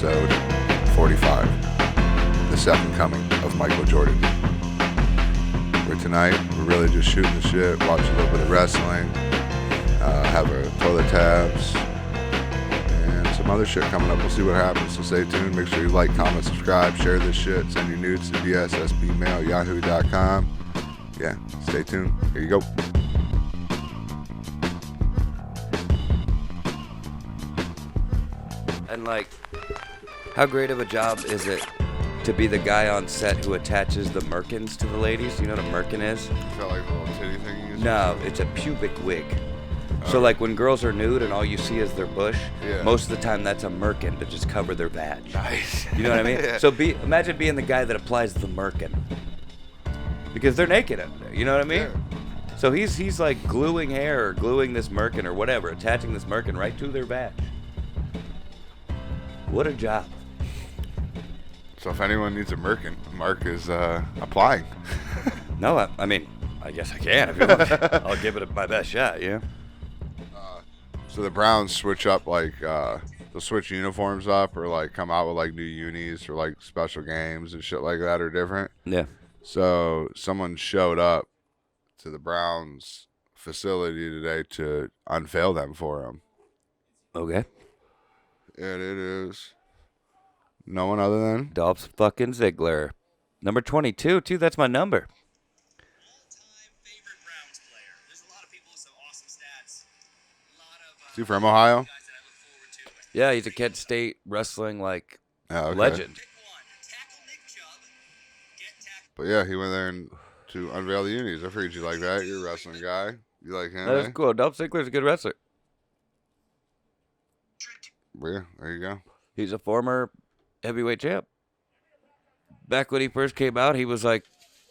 episode 45, the second coming of Michael Jordan. Where tonight, we're really just shooting the shit, watch a little bit of wrestling, have our toilet tabs, and some other shit coming up. We'll see what happens, so stay tuned. Make sure you like, comment, subscribe, share this shit, send your nudes to BSSB@yahoo.com. Yeah, stay tuned. Here you go. And like, how great of a job is it to be the guy on set who attaches the merkins to the ladies? You know what a merkin is? Is that like a little titty thing you use? No, it's a pubic wig. So like when girls are nude and all you see is their bush, most of the time that's a merkin to just cover their vag. Nice. You know what I mean? Yeah. So imagine being the guy that applies the merkin. Because they're naked up there, you know what I mean? Yeah. So he's like gluing hair or gluing this merkin or whatever, attaching this merkin right to their vag. What a job. So if anyone needs a merkin, Mark is applying. No, I mean, I guess I can if you want. I'll give it my best shot, yeah? So the Browns switch up, like, they'll switch uniforms up or, like, come out with, like, new unis or, like, special games and shit like that are different. Yeah. So someone showed up to the Browns facility today to unveil them for him. Okay. And it is no one other than Dolph's fucking Ziggler. Number 22, too. That's my number. All-time favorite Browns player. There's a lot of people with some awesome stats. A lot of is he from Ohio? guys that I look forward to. Yeah, he's a Kent State wrestling, like, Oh, okay. legend. Pick one. Tackle Nick Chubb. Get tackled. But yeah, he went there to unveil the unis. I figured you like that. You're a wrestling guy. You like him? That's eh? cool. Dolph Ziggler's a good wrestler. But yeah, there you go. He's a former heavyweight champ. Back when he first came out, he was like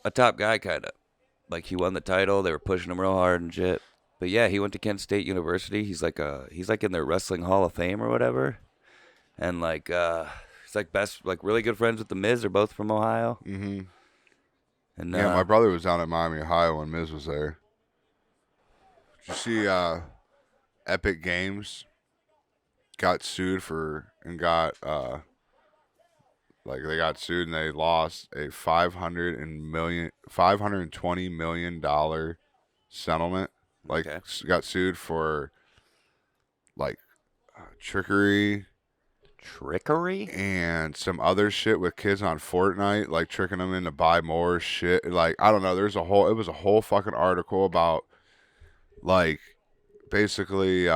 a top guy, kind of. Like, he won the title. They were pushing him real hard and shit. But yeah, he went to Kent State University. He's like in their wrestling Hall of Fame or whatever. And like he's like really good friends with the Miz. They're both from Ohio. Mm-hmm. And Yeah, my brother was down at Miami, Ohio when Miz was there. Did you see Epic Games got sued and they got sued and they lost a $520 million settlement. Like, Okay. got sued for like trickery and some other shit with kids on Fortnite, like tricking them into buy more shit. Like, I don't know. It was a whole fucking article about, like, basically,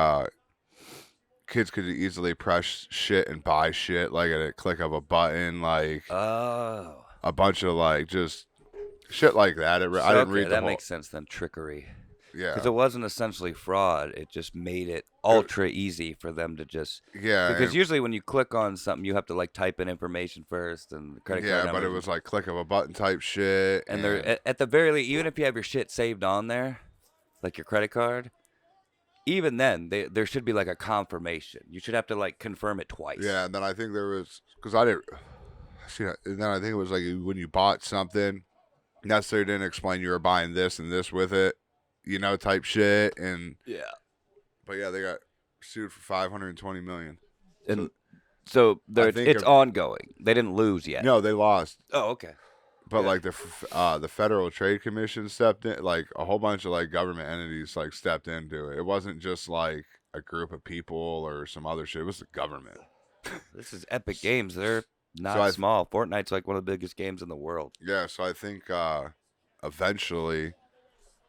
kids could easily press shit and buy shit, like at a click of a button, like Oh. a bunch of like just shit like that. I didn't read the that whole. makes sense then. Trickery. Yeah, Because it wasn't essentially fraud. It just made it ultra easy for them to just. yeah, Because and- usually when you click on something, you have to like type in information first and the credit card yeah, number. but it was like click of a button type shit, And they're at the very least, even if you have your shit saved on there, like your credit card, even then there should be like a confirmation. You should have to like confirm it twice. yeah. And then I think there was because I didn't see. And then I think it was like when you bought something, necessarily didn't explain you were buying this and this with it, you know, type shit. And Yeah. but yeah, they got sued for $520 million. And so I think it's ongoing. They didn't lose yet. No, they lost. Oh, okay. But Yeah. like the Federal Trade Commission stepped in, like a whole bunch of like government entities like stepped into it. It wasn't just like a group of people or some other shit. It was the government. This is Epic Games. They're not So small. Fortnite's like one of the biggest games in the world. Yeah, so I think eventually,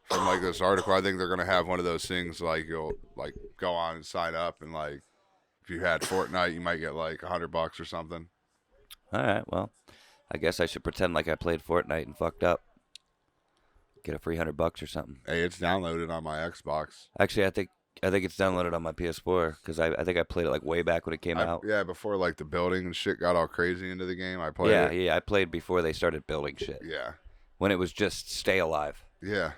from like this article, I think they're gonna have one of those things like you'll like go on and sign up, and like if you had Fortnite, you might get like $100 or something. All right. Well, I guess I should pretend like I played Fortnite and fucked up. Get a free $100 or something. Hey, it's downloaded on my Xbox. Actually, I think it's downloaded on my PS4 because I think I played it like way back when it came out. Yeah, before like the building and shit got all crazy into the game, I played it. Yeah. I played before they started building shit. Yeah, When it was just stay alive yeah.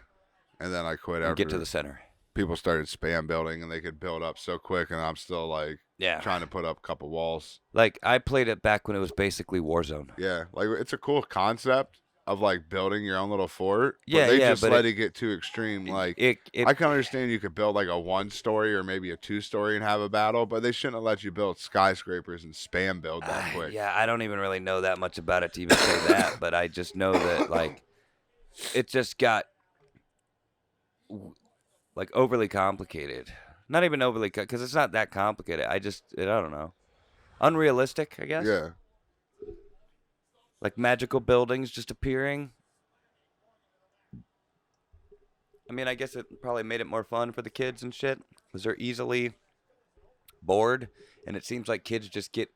And then I quit and after get to the center. people started spam building, and they could build up so quick, and I'm still like Yeah. trying to put up a couple walls. Like I played it back when it was basically Warzone. Yeah, like it's a cool concept. of like building your own little fort, but Yeah, they yeah, just but let it get too extreme. Like I can understand you could build like a 1-story or maybe a 2-story and have a battle, but they shouldn't have let you build skyscrapers and spam build that quick. Yeah, I don't even really know that much about it to even say that, but I just know that like it just got like overly complicated. Not even overly, because it's not that complicated. I don't know, unrealistic, I guess. Yeah. Like magical buildings just appearing. I mean, I guess it probably made it more fun for the kids and shit, because they're easily bored, and it seems like kids just get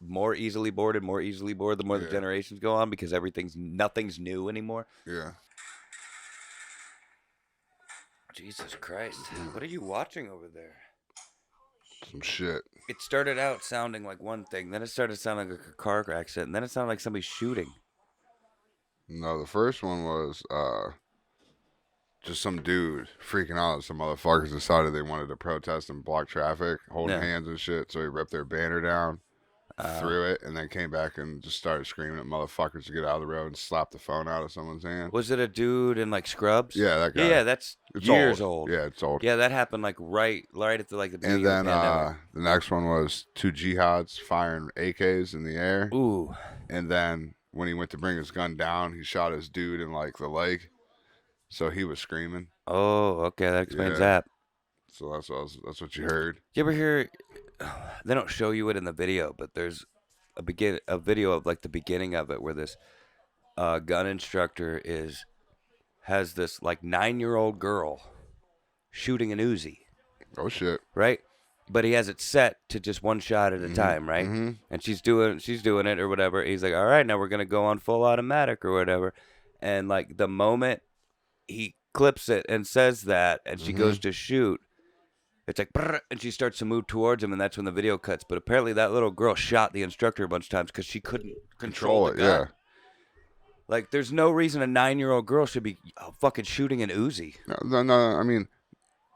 more easily bored and more easily bored the more the generations go on, because nothing's new anymore. Yeah. Jesus Christ. What are you watching over there? Some shit. It started out sounding like one thing, then it started sounding like a car accident, and then it sounded like somebody shooting. No, the first one was just some dude freaking out. Some motherfuckers decided they wanted to protest and block traffic, holding hands and shit, so he ripped their banner down, threw it, and then came back and just started screaming at motherfuckers to get out of the road and slap the phone out of someone's hand. Was it a dude in like scrubs? Yeah, that guy. Yeah, that's years old. Yeah, it's old. Yeah, that happened like right at the beginning and then of the pandemic. The next one was 2 jihads firing AKs in the air. Ooh. And then when he went to bring his gun down, he shot his dude in like the leg. So he was screaming. Oh, okay, that explains that. So that's what you heard. You ever hear? They don't show you it in the video, but there's a video of like the beginning of it where this gun instructor has this like 9-year-old girl shooting an Uzi. Oh shit! Right, but he has it set to just one shot at a time, right? Mm-hmm. And she's doing it or whatever. He's like, all right, now we're gonna go on full automatic or whatever. And like the moment he clips it and says that, and she goes to shoot, it's like, brrr, and she starts to move towards him, and that's when the video cuts. But apparently that little girl shot the instructor a bunch of times because she couldn't control it. Yeah. Like, there's no reason a 9-year-old girl should be fucking shooting an Uzi. No. I mean,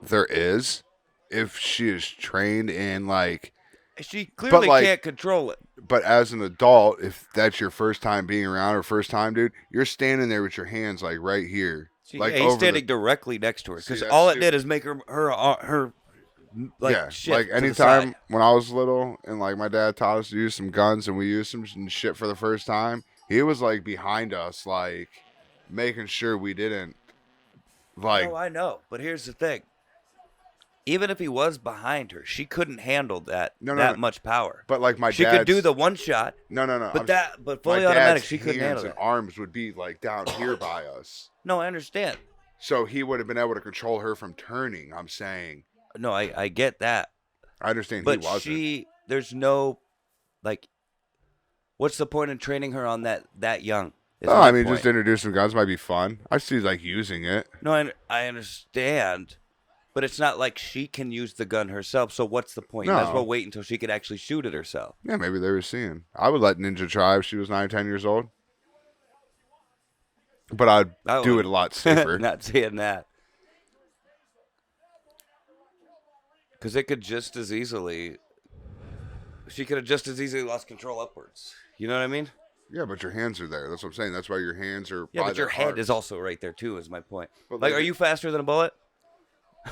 there is, if she is trained in like. She clearly can't control it. But as an adult, if that's your first time being around or first time, dude, you're standing there with your hands like right here. Like he's standing directly next to her because it did is make her like shit. Like anytime when I was little and like my dad taught us to use some guns and we used some shit for the first time, he was like behind us, like making sure we didn't like. No, I know, but here's the thing. Even if he was behind her, she couldn't handle that much power. But like she could do the one shot. No. But fully automatic, she couldn't handle it. And arms would be like down here by us. No, I understand. So he would have been able to control her from turning. I'm saying. No, I get that. I understand. But he wasn't. There's no, like, what's the point in training her on that young? Oh, I mean, just introducing guns might be fun. I see like using it. No, I understand. But it's not like she can use the gun herself, so what's the point? No. You might as well wait until she could actually shoot it herself. Yeah, maybe they were seeing. I would let Ninja try if she was 9 or 10 years old. But I'd do it a lot safer. Not saying that. Because it could just as easily... She could have just as easily lost control upwards. You know what I mean? Yeah, but your hands are there. That's what I'm saying. That's why your hands are Yeah, by but your head arms. is also right there, too, is my point. But like, are you faster than a bullet?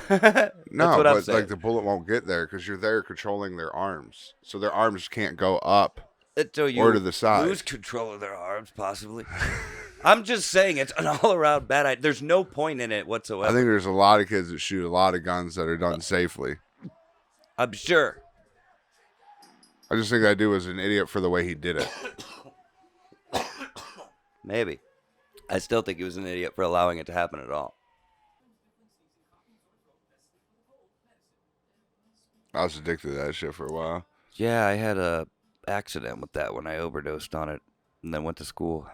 No, but like the bullet won't get there because you're there controlling their arms, so their arms can't go up or to the side. Lose control of their arms, possibly. I'm just saying it's an all-around bad idea. There's no point in it whatsoever. I think there's a lot of kids that shoot a lot of guns that are done safely. I'm sure. I just think that dude was an idiot for the way he did it. Maybe. I still think he was an idiot for allowing it to happen at all. I was addicted to that shit for a while. Yeah, I had a accident with that when I overdosed on it and then went to school.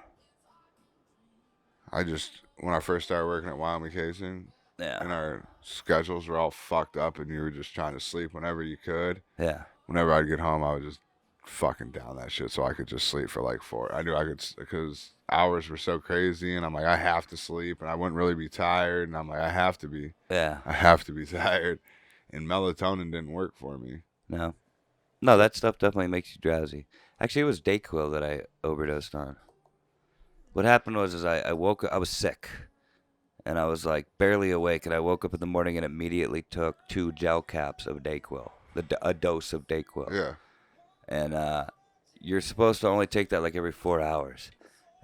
When I first started working at Wyoming Casing, and our schedules were all fucked up and you were just trying to sleep whenever you could. Yeah. Whenever I'd get home, I would just fucking down that shit so I could just sleep for like 4. I knew I could, because hours were so crazy and I'm like, I have to sleep and I wouldn't really be tired and I'm like, I have to be tired. And melatonin didn't work for me. No, that stuff definitely makes you drowsy. Actually, it was Dayquil that I overdosed on. what happened was I woke up. I was sick, and I was like barely awake. And I woke up in the morning and immediately took 2 gel caps of Dayquil, a dose of Dayquil. Yeah. And you're supposed to only take that like every 4 hours.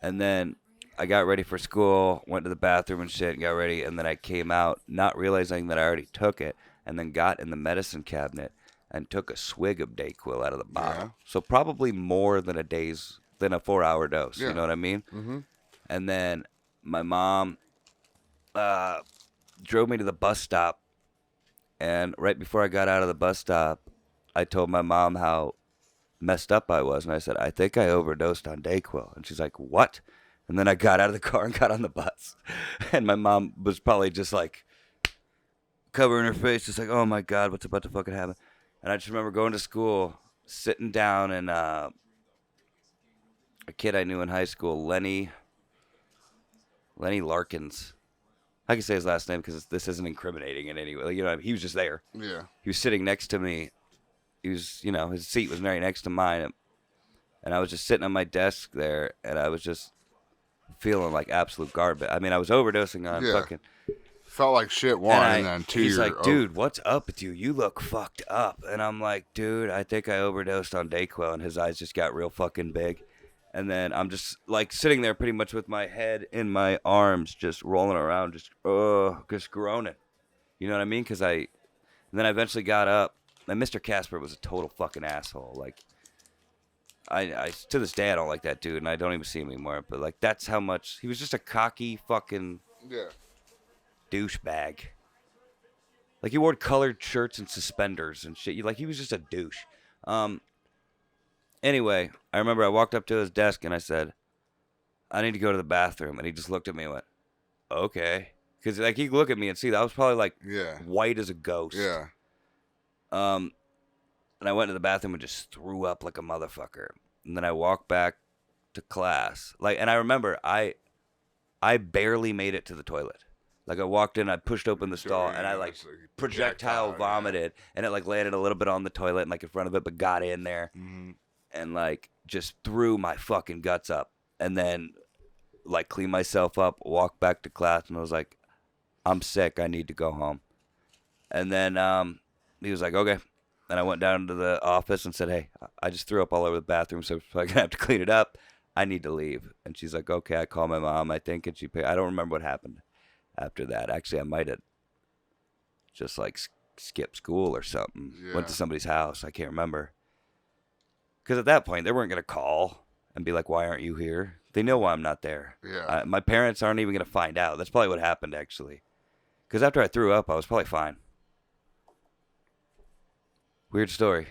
And then I got ready for school, went to the bathroom and shit, and got ready. And then I came out not realizing that I already took it, and then got in the medicine cabinet and took a swig of Dayquil out of the bottle. Yeah. So probably more than a 4-hour dose. Yeah. You know what I mean? Mm-hmm. And then my mom drove me to the bus stop. And right before I got out of the bus stop, I told my mom how messed up I was. And I said, I think I overdosed on Dayquil. And she's like, what? And then I got out of the car and got on the bus. And my mom was probably just like covering her face, just like, oh my God, what's about to fucking happen? And I just remember going to school, sitting down, and a kid I knew in high school, Lenny Larkins. I can say his last name because this isn't incriminating in any way. Like, you know, he was just there. Yeah. He was sitting next to me. He was, you know, his seat was right next to mine. And I was just sitting on my desk there, and I was just feeling like absolute garbage. I mean, I was overdosing on fucking... Felt like shit one, and then two. He's like, dude, what's up with you? You look fucked up. And I'm like, dude, I think I overdosed on Dayquil. And his eyes just got real fucking big. And then I'm just like sitting there pretty much with my head in my arms, just rolling around, just groaning. You know what I mean? And then I eventually got up. And Mr. Casper was a total fucking asshole. Like, I to this day, I don't like that dude, and I don't even see him anymore. But like, that's how much he was just a cocky fucking douchebag. Like, he wore colored shirts and suspenders and shit. Like, he was just a douche. Anyway, I remember I walked up to his desk and I said, I need to go to the bathroom. And he just looked at me and went, okay. Because, like, he'd look at me and see that I was probably, like, white as a ghost. Yeah. And I went to the bathroom and just threw up like a motherfucker. And then I walked back to class. Like, and I remember I barely made it to the toilet. Like, I walked in, I pushed open the stall, and I, like, projectile vomited. And it, like, landed a little bit on the toilet and, like, in front of it, but got in there. Mm-hmm. And, like, just threw my fucking guts up. And then, like, cleaned myself up, walked back to class, and I was like, I'm sick, I need to go home. And then he was like, okay. And I went down to the office and said, hey, I just threw up all over the bathroom, so I'm going to have to clean it up. I need to leave. And she's like, okay. I called my mom, I think, and I don't remember what happened after that. Actually, I might have just, like, skipped school or something. Yeah. Went to somebody's house. I can't remember. Because at that point, they weren't going to call and be like, why aren't you here? They know why I'm not there. Yeah. My parents aren't even going to find out. That's probably what happened, actually. Because after I threw up, I was probably fine. Weird story.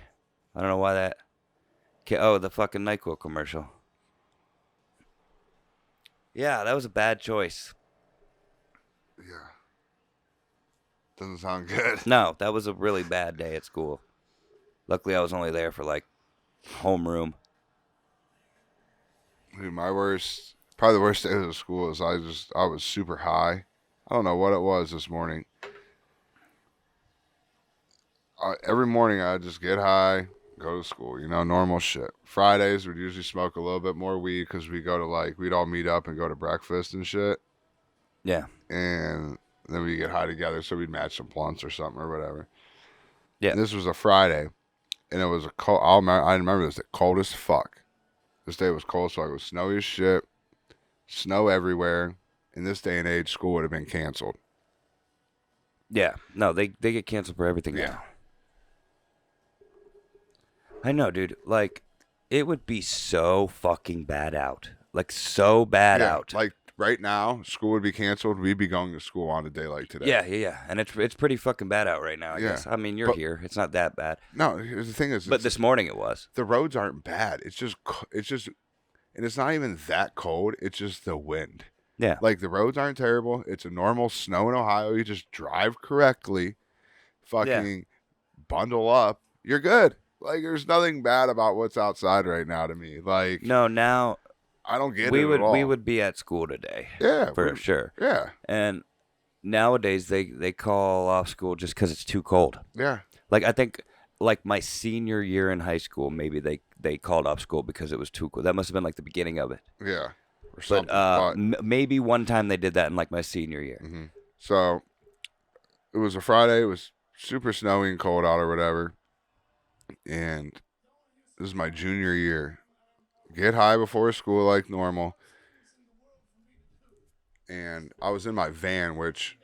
I don't know why that... Oh, the fucking NyQuil commercial. Yeah, that was a bad choice. Yeah. Doesn't sound good. No, that was a really bad day at school. Luckily, I was only there for, like, homeroom. Dude, probably the worst day of school is I was super high. I don't know what it was this morning. Every morning I'd just get high, go to school, you know, normal shit. Fridays we'd usually smoke a little bit more weed because we'd all meet up and go to breakfast and shit. Yeah. And then we'd get high together, so we'd match some blunts or something or whatever. Yeah. And this was a Friday, and it was a cold. I remember this, cold as fuck. This day was cold, so it was snowy as shit, snow everywhere. In this day and age, school would have been canceled. Yeah. No, they get canceled for everything now. I know, dude. Like, it would be so fucking bad out. Like, so bad out. Like, right now, school would be canceled. We'd be going to school on a day like today. Yeah. And it's pretty fucking bad out right now, I guess. I mean, you're here. It's not that bad. No, the thing is... But this morning it was. The roads aren't bad. It's just... And it's not even that cold. It's just the wind. Yeah. Like, the roads aren't terrible. It's a normal snow in Ohio. You just drive correctly. Fucking bundle up. You're good. Like, there's nothing bad about what's outside right now to me. Like... No, now... I don't get it at all. We would be at school today. Yeah. For sure. Yeah. And nowadays, they call off school just because it's too cold. Yeah. Like, I think, like, my senior year in high school, maybe they called off school because it was too cold. That must have been, like, the beginning of it. Yeah. or something. But maybe one time they did that in like my senior year. Mm-hmm. So it was a Friday. It was super snowy and cold out or whatever. And this is my junior year. Get high before school like normal. And I was in my van, which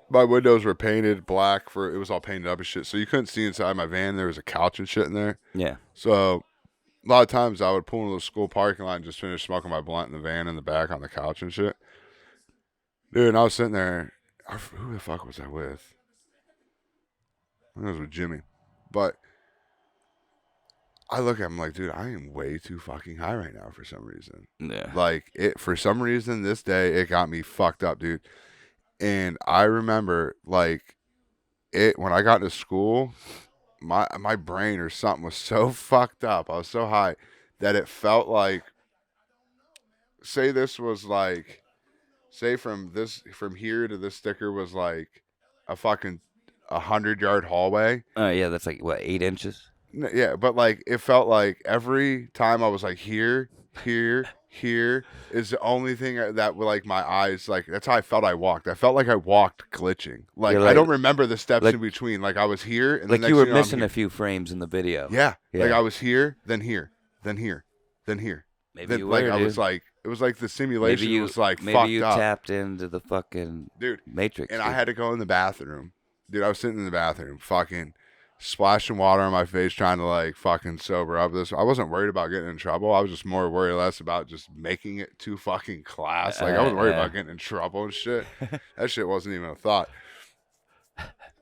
my windows were painted black it was all painted up and shit. So you couldn't see inside my van. There was a couch and shit in there. Yeah. So a lot of times I would pull into the school parking lot and just finish smoking my blunt in the van in the back on the couch and shit. Dude, and I was sitting there. Who the fuck was I with? I think it was with Jimmy. But I look at him like, dude, I am way too fucking high right now for some reason. Yeah. Like, for some reason, this day, it got me fucked up, dude. And I remember, like, when I got to school, my brain or something was so fucked up. I was so high that it felt like, say from here to this sticker was like a fucking 100-yard hallway. Oh, yeah, that's like, what, 8 inches? Yeah, but like it felt like every time I was like here is the only thing that like my eyes, like that's how I felt I walked. I felt like I walked glitching. Like I don't remember the steps in between. Like I was here and like the next you were thing missing a few frames in the video. Yeah. Like I was here, then here, then here, then here. Maybe then, you like were, I dude. was like it was like the simulation was like maybe fucked you up. tapped into the fucking dude Matrix. And dude. I had to go in the bathroom. Dude, I was sitting in the bathroom fucking splashing water on my face trying to like fucking sober up. I wasn't worried about getting in trouble. I was just more worried less about just making it to fucking class. Like I wasn't worried about getting in trouble and shit. That shit wasn't even a thought.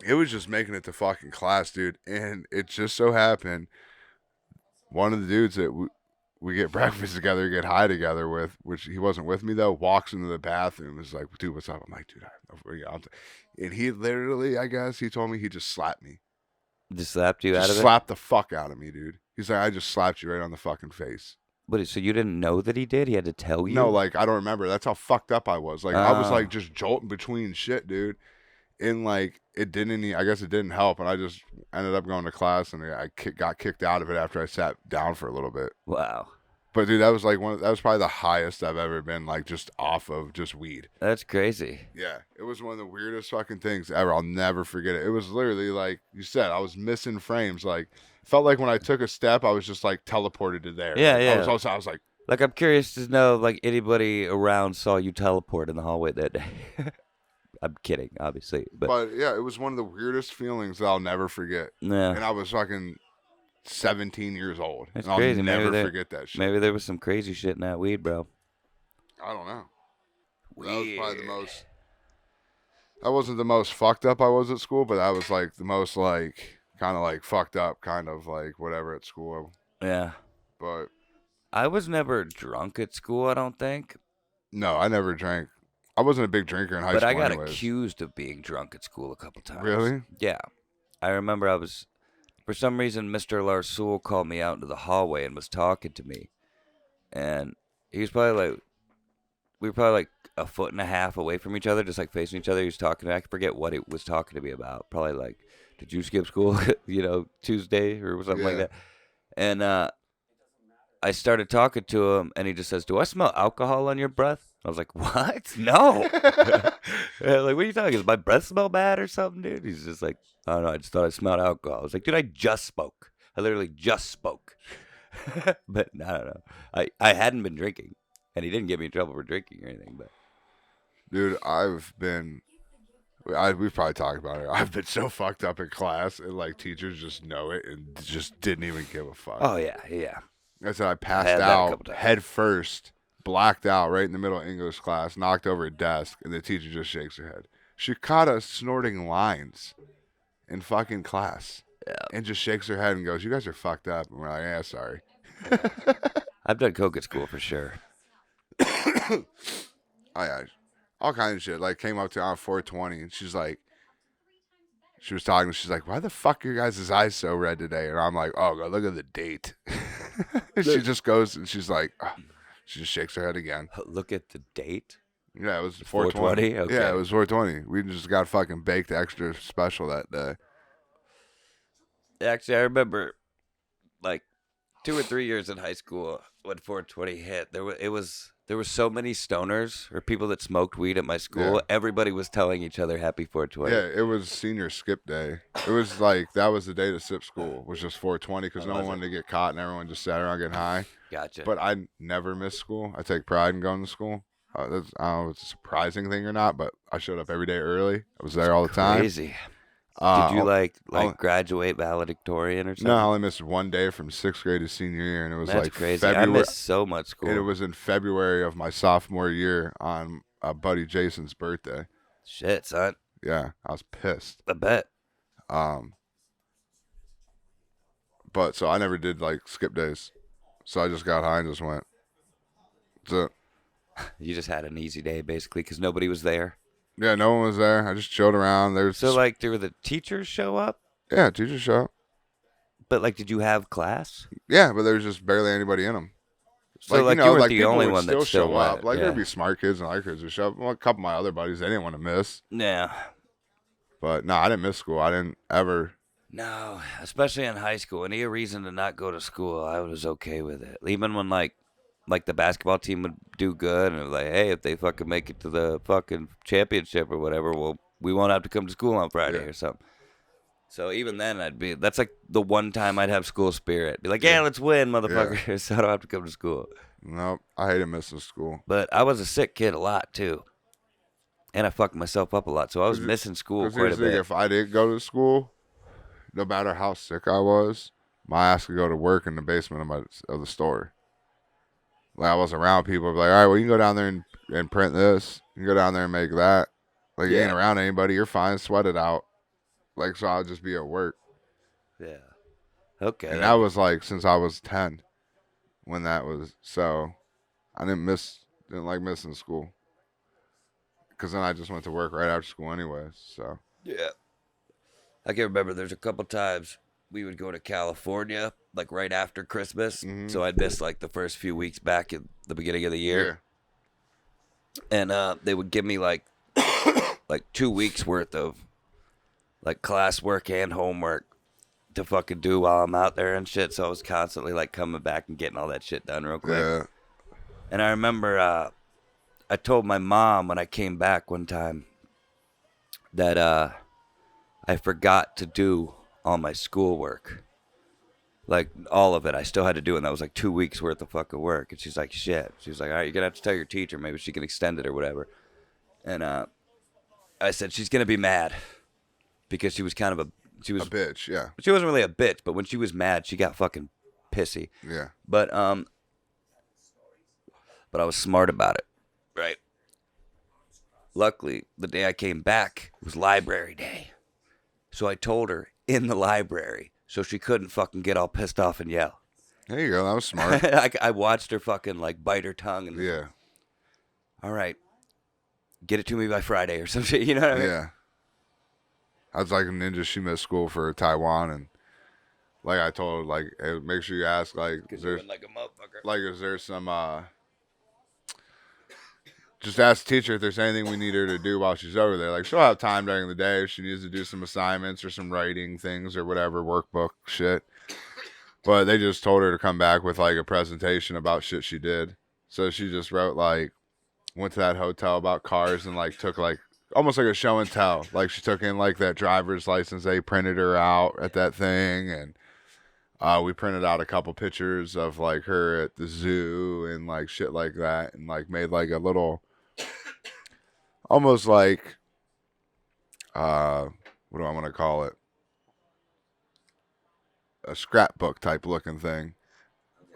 It was just making it to fucking class, dude. And it just so happened one of the dudes that we get breakfast together, get high together with, which he wasn't with me though, walks into the bathroom. Is like, dude, what's up? I'm like, dude, I have no. And he literally, I guess, he told me he just slapped me. Just slapped you out of it? Slapped the fuck out of me, dude. He's like, I just slapped you right on the fucking face. But so you didn't know that he did? He had to tell you? No, like I don't remember. That's how fucked up I was. Like I was like just jolting between shit, dude. And like it didn't. I guess it didn't help, and I just ended up going to class, and I got kicked out of it after I sat down for a little bit. Wow. But dude, that was like that was probably the highest I've ever been, like just off of just weed. That's crazy. Yeah, it was one of the weirdest fucking things ever. I'll never forget it. It was literally like you said, I was missing frames. Like felt like when I took a step, I was just like teleported to there. Yeah, like, yeah. I was like, I'm curious to know, like anybody around saw you teleport in the hallway that day. I'm kidding, obviously, but yeah, it was one of the weirdest feelings that I'll never forget. Yeah, and I was fucking 17 years old. That's and crazy. I'll never forget that shit. Maybe there was some crazy shit in that weed, bro. I don't know. Weird. That was probably the most. That wasn't the most fucked up I was at school, but that was like the most like kind of like fucked up, kind of like whatever at school. Yeah. But I was never drunk at school, I don't think. No, I never drank. I wasn't a big drinker in high but school. But I got anyways. accused of being drunk at school a couple times. Really? Yeah. I remember for some reason, Mr. Larsoul called me out into the hallway and was talking to me. And he was probably like, we were probably like a foot and a half away from each other, just like facing each other. He was talking to me. I forget what he was talking to me about. Probably like, did you skip school, Tuesday or something like that? And I started talking to him, and he just says, do I smell alcohol on your breath? I was like, what? No. Like, what are you talking? Does my breath smell bad or something, dude? He's just like, I don't know. I just thought I smelled alcohol. I was like, dude, I just spoke. I literally just spoke. But I don't know. I hadn't been drinking, and he didn't get me in trouble for drinking or anything. But dude, we've probably talked about it. I've been so fucked up in class, and like teachers just know it and just didn't even give a fuck. Oh yeah, yeah. I said I passed out head first, blacked out right in the middle of English class, knocked over a desk, and the teacher just shakes her head. She caught us snorting lines in fucking class, and just shakes her head and goes, "You guys are fucked up." And we're like, "Yeah, sorry." I've done coke at school for sure. Oh yeah, all kinds of shit. Like came up to on 420, and she's like, she was talking. She's like, "Why the fuck are your guys' eyes so red today?" And I'm like, "Oh, God, look at the date." She just goes and she's like, she just shakes her head again. Look at the date. Yeah, it was 420. Okay. Yeah, it was 420. We just got fucking baked extra special that day. Actually, I remember like 2 or 3 years in high school when 420 hit, there were so many stoners or people that smoked weed at my school. Yeah. Everybody was telling each other happy 420. Yeah, it was senior skip day. It was like that was the day to skip school, was just 420 because no one wanted to get caught and everyone just sat around getting high. Gotcha. But I never missed school. I take pride in going to school. That's, I don't know if it's a surprising thing or not, but I showed up every day early. I was there all the time. Crazy. Did you like I'll- graduate valedictorian or something? No, I only missed one day from 6th grade to senior year, and it was That's like crazy. February. I missed so much school. And it was in February of my sophomore year on buddy Jason's birthday. Shit, son. Yeah, I was pissed. I bet. But so I never did like skip days. So I just got high and just went. That's it. You just had an easy day basically because nobody was there. Yeah, no one was there. I just chilled around. There's So like, did the teachers show up? yeah, teacher show. But like, did you have class? Yeah, but there's just barely anybody in them. So like, you weren't the people only would one that still still show up. went. Like Yeah. there'd be smart kids and other kids would show up. Well, a couple of my other buddies, they didn't want to miss. Yeah. But no, I didn't miss school. I didn't ever. No, especially in high school. Any reason to not go to school, I was okay with it. Even when like the basketball team would do good and it was like, hey, if they fucking make it to the fucking championship or whatever, well, we won't have to come to school on Friday or something. So even then, that's like the one time I'd have school spirit. Be like, yeah, let's win, motherfuckers. So I don't have to come to school. Nope, I hated missing school. But I was a sick kid a lot too. And I fucked myself up a lot. So I was missing school Because quite a here's the thing, bit. if I didn't go to school, no matter how sick I was, my ass could go to work in the basement of the store. Like I was around people, I'd be like, all right, well, you can go down there and print this. You can go down there and make that. Like, you ain't around anybody. You're fine. Sweat it out. Like, so I'll just be at work. Yeah. Okay. And that was like since I was 10 when that was. So I didn't like missing school. Because then I just went to work right after school anyways. So. Yeah. I can remember there's a couple times we would go to California, like right after Christmas. Mhm. So I'd miss like the first few weeks back in the beginning of the year. And they would give me like 2 weeks worth of like classwork and homework to fucking do while I'm out there and shit. So I was constantly like coming back and getting all that shit done real quick. Yeah. And I remember I told my mom when I came back one time that I forgot to do all my schoolwork. Like, all of it. I still had to do it, and that was like 2 weeks worth of fucking work. And she's like, shit. She was like, all right, you're going to have to tell your teacher. Maybe she can extend it or whatever. And I said, she's going to be mad. Because she was kind of she was a bitch, yeah. She wasn't really a bitch, but when she was mad, she got fucking pissy. Yeah. But I was smart about it, right? Luckily, the day I came back, it was library day. So I told her in the library so she couldn't fucking get all pissed off and yell. There you go. That was smart. I watched her fucking like bite her tongue and Yeah. all right, get it to me by Friday or some shit, you know what I mean? Yeah. I was like a ninja. She missed school for Taiwan, and like I told her, like, hey, make sure you ask, like, is there, like a motherfucker. like, is there some, just ask the teacher if there's anything we need her to do while she's over there. Like, she'll have time during the day if she needs to do some assignments or some writing things or whatever, workbook shit. But they just told her to come back with like a presentation about shit she did. So she just wrote like, went to that hotel about cars and like took like almost like a show and tell. Like she took in like that driver's license. They printed her out at that thing, and we printed out a couple pictures of like her at the zoo and like shit like that, and like made like a little, almost like, what do I want to call it? A scrapbook type looking thing.